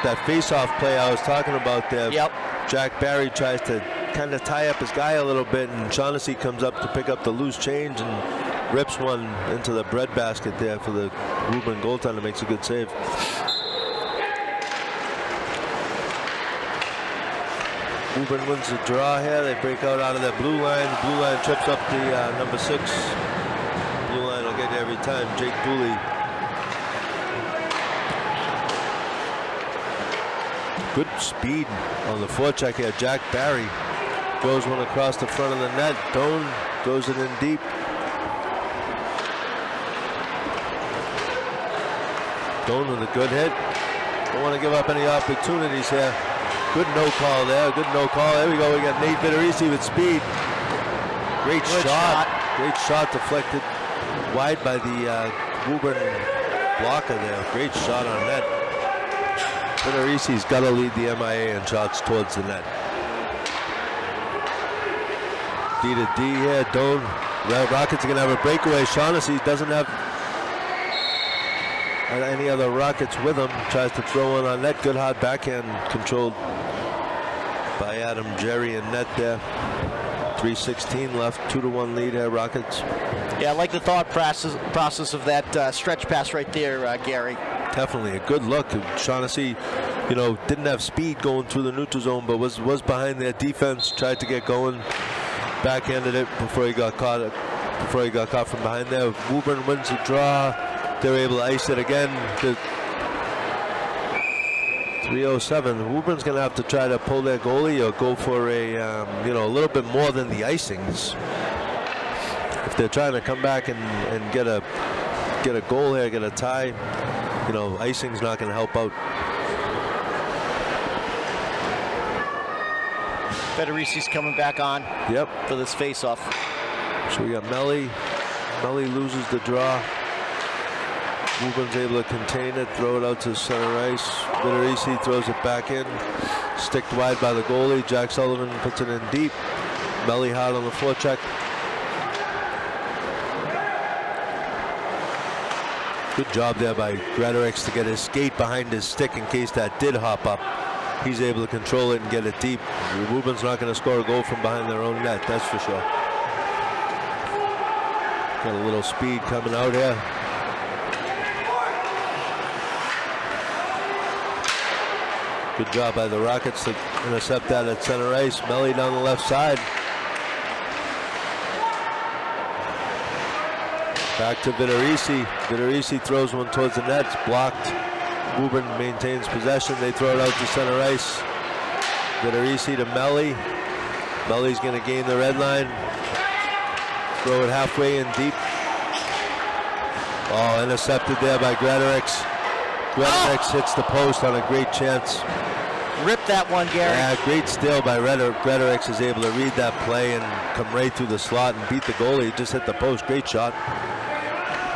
that face-off play I was talking about there. Yep. Jack Barry tries to kind of tie up his guy a little bit, and Shaughnessy comes up to pick up the loose change and rips one into the breadbasket there for the Woburn goaltender. Makes a good save. Woburn wins the draw here. They break out of their blue line. The blue line trips up the number 6. Blue line will get you every time. Jake Dooley. Good speed on the forecheck here. Jack Barry throws one across the front of the net. Doan throws it in deep. Doan with a good hit. Don't want to give up any opportunities here. Good no call there. Good no call. There we go. We got Nate Vitorisi with speed. Great shot. Great shot deflected wide by the Woburn blocker there. Great shot on net. Vitorisi's got to lead the MIA in shots towards the net. D to D here. Doan. The Rockets are going to have a breakaway. Shaughnessy doesn't have any other Rockets with him. Tries to throw one on net. Good hard backhand controlled by Adam Jerry and net there. 3:16 left. 2-1 lead here, Rockets. Yeah, I like the thought process of that stretch pass right there, Gary. Definitely a good look. Shaughnessy, didn't have speed going through the neutral zone, but was behind their defense. Tried to get going. Backhanded it before he got caught before he got caught from behind there. Woburn wins the draw. They're able to ice it again. The 3:07. Woburn's going to have to try to pull their goalie or go for a a little bit more than the icings. If they're trying to come back and get a goal here, get a tie, icing's not going to help out. Federici's coming back on. Yep. For this face-off. So we got Melly. Melly loses the draw. Woburn's able to contain it, throw it out to center ice. Federici throws it back in. Sticked wide by the goalie. Jack Sullivan puts it in deep. Melly hard on the forecheck. Good job there by Gretorix to get his skate behind his stick in case that did hop up. He's able to control it and get it deep. Woburn's not going to score a goal from behind their own net, that's for sure. Got a little speed coming out here. Good job by the Rockets to intercept that at center ice. Melly down the left side. Back to Federici. Federici throws one towards the net. It's blocked. Woburn maintains possession. They throw it out to center ice. Federici to Melly. Melly's going to gain the red line. Throw it halfway in deep. Oh, intercepted there by Gretorix. Gretorix hits the post on a great chance. Rip that one, Gary. Yeah, great steal by Gretorix. Is able to read that play and come right through the slot and beat the goalie. Just hit the post. Great shot.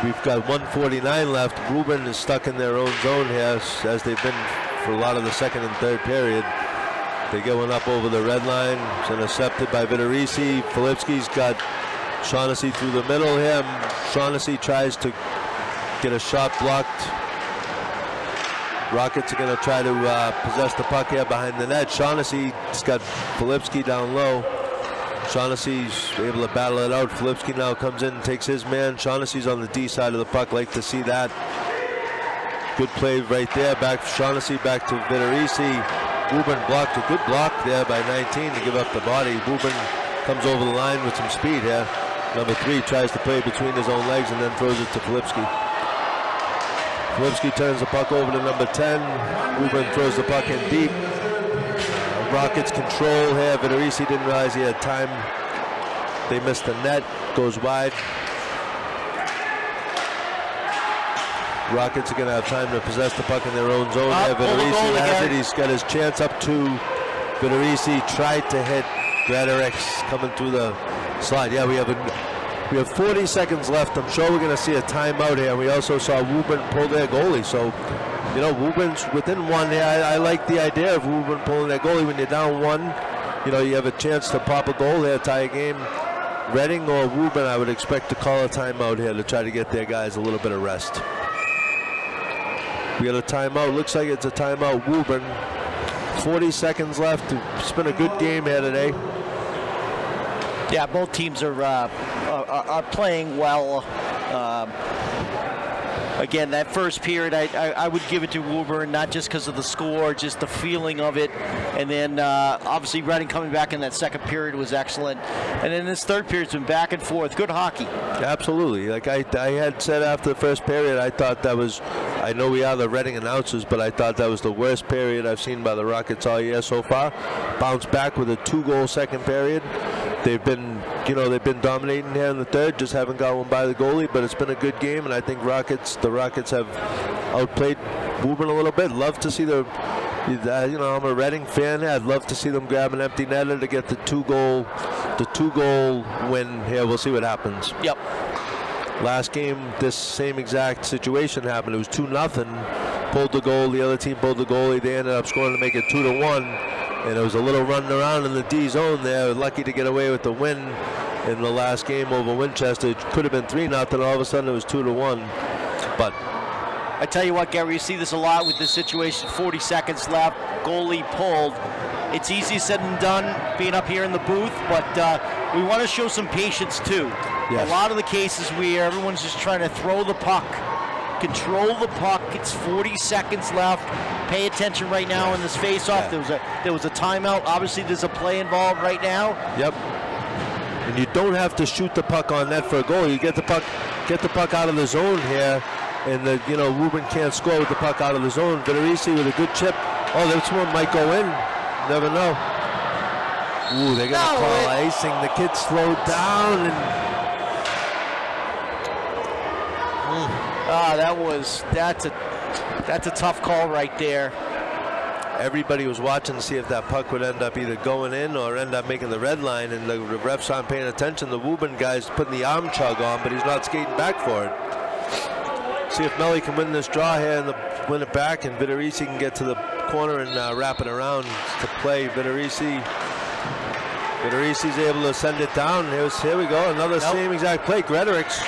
We've got 1:49 left. Woburn is stuck in their own zone here, as they've been for a lot of the second and third period. They get one up over the red line. It's intercepted by Federici. Filipski's got Shaughnessy through the middle here. Shaughnessy tries to get a shot blocked. Rockets are going to try to possess the puck here behind the net. Shaughnessy's got Filipski down low. Shaughnessy's able to battle it out. Filipski now comes in and takes his man. Shaughnessy's on the D side of the puck. Like to see that. Good play right there. Back Shaughnessy, back to Federici. Woburn blocked a good block there by 19 to give up the body. Woburn comes over the line with some speed here. Number 3 tries to play between his own legs and then throws it to Filipski. Filipski turns the puck over to number 10. Woburn throws the puck in deep. Rockets control here. Federici didn't realize he had time. They missed the net. Goes wide. Rockets are going to have time to possess the puck in their own zone. Federici has it. He's got his chance up to Federici. Tried to hit Gretorix coming through the slide. Yeah, we have 40 seconds left. I'm sure we're going to see a timeout here. We also saw Woburn pull their goalie. So, Woburn's within one here. I like the idea of Woburn pulling their goalie. When you're down one, you have a chance to pop a goal there, tie a game. Reading or Woburn, I would expect to call a timeout here to try to get their guys a little bit of rest. We got a timeout. Looks like it's a timeout. Woburn. 40 seconds left. It's been a good game here today. Yeah, both teams are playing well. Again, that first period, I would give it to Woburn, not just because of the score, just the feeling of it. And then, obviously, Reading coming back in that second period was excellent. And then this third period's been back and forth. Good hockey. Absolutely. Like I had said after the first period, I thought that was, I know we are the Reading announcers, but I thought that was the worst period I've seen by the Rockets all year so far. Bounced back with a 2-goal second period. They've been dominating here in the third, just haven't got one by the goalie, but it's been a good game, and I think the Rockets have outplayed Woburn a little bit. Love to see I'm a Reading fan. I'd love to see them grab an empty netter to get the two-goal win here. We'll see what happens. Yep. Last game, this same exact situation happened. It was 2-0. Pulled the goal. The other team pulled the goalie. They ended up scoring to make it 2-1. And it was a little running around in the D zone there. Lucky to get away with the win in the last game over Winchester. It could have been 3-0. All of a sudden it was 2-1. But I tell you what, Gary, you see this a lot with this situation. 40 seconds left, goalie pulled. It's easier said than done being up here in the booth, but we want to show some patience too. Yes. A lot of the cases where everyone's just trying to throw the puck, control the puck. It's 40 seconds left. Pay attention right now in this face-off. Yeah. There was a timeout. Obviously, there's a play involved right now. Yep. And you don't have to shoot the puck on net for a goal. You get the puck out of the zone here, and Woburn can't score with the puck out of the zone. Varsity with a good chip. Oh, this one might go in. Never know. Ooh, they're gonna call icing. The kid slowed down and. That's a tough call right there. Everybody was watching to see if that puck would end up either going in or end up making the red line, and the refs aren't paying attention. The Woburn guy's putting the arm chug on, but he's not skating back for it. See if Melly can win this draw here and win it back, and Varsity can get to the corner and wrap it around to play. Varsity's able to send it down. Here we go, another same exact play. Gretorix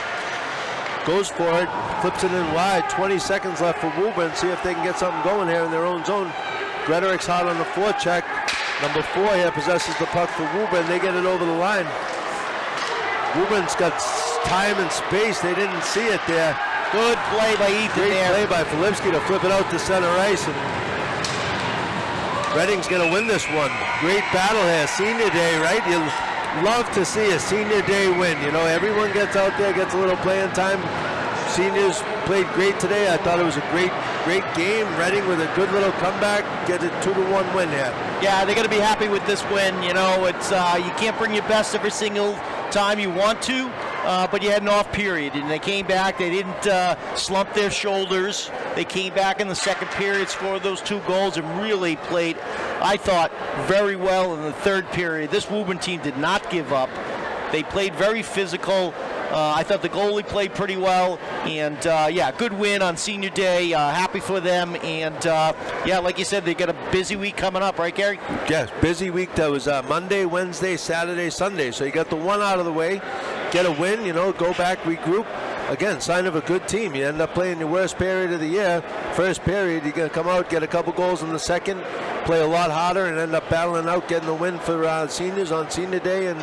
goes for it, flips it in wide. 20 seconds left for Woburn. See if they can get something going here in their own zone. Gretorix hard on the forecheck. Number 4 here possesses the puck for Woburn. They get it over the line. Woburn's got time and space. They didn't see it there. Good play by Ethan Great there. play by Filipski to flip it out to center ice. And Reading's going to win this one. Great battle here. Senior day, right? You love to see a senior day win. Everyone gets out there, gets a little playing time. Seniors played great today. I thought it was a great game. Reading with a good little comeback, get a 2-1 win here. Yeah, they're going to be happy with this win. It's you can't bring your best every single time you want to, but you had an off period, and they came back. They didn't slump their shoulders. They came back in the second period, scored those 2 goals, and really played, I thought, very well in the third period. This Woburn team did not give up. They played very physical. I thought the goalie played pretty well, and good win on senior day. Happy for them, and like you said, they got a busy week coming up, right, Gary? Yes, busy week. That was Monday, Wednesday, Saturday, Sunday. So you got the one out of the way, get a win, go back, regroup. Again, sign of a good team. You end up playing your worst period of the year. First period, you're going to come out, get a couple goals in the second, play a lot harder, and end up battling out, getting the win for seniors on senior day, and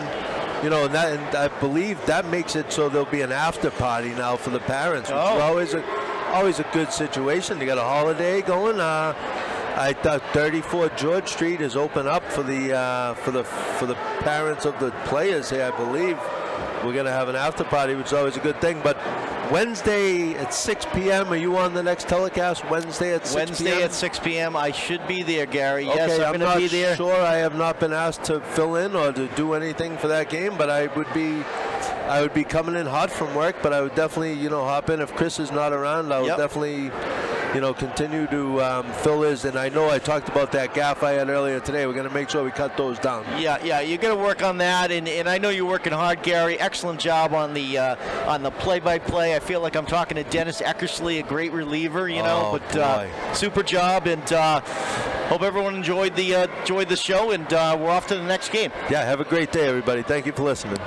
and I believe that makes it so there'll be an after party now for the parents, which is always a good situation. You got a holiday going. I thought 34 George Street is open up for the parents of the players here. I believe we're going to have an after party, which is always a good thing. But Wednesday at 6 p.m. Are you on the next telecast? Wednesday at 6 p.m. Wednesday at 6 p.m. I should be there, Gary. Okay, Yes, I'm going to be there. Sure, I have not been asked to fill in or to do anything for that game, but I would be coming in hot from work. But I would definitely hop in if Chris is not around. I would definitely continue to fill his. And I know I talked about that gaff I had earlier today. We're going to make sure we cut those down. Yeah, you're going to work on that, and I know you're working hard, Gary. Excellent job on the play-by-play. I feel like I'm talking to Dennis Eckersley, a great reliever, super job, and hope everyone enjoyed the show, and we're off to the next game. Yeah, have a great day, everybody. Thank you for listening.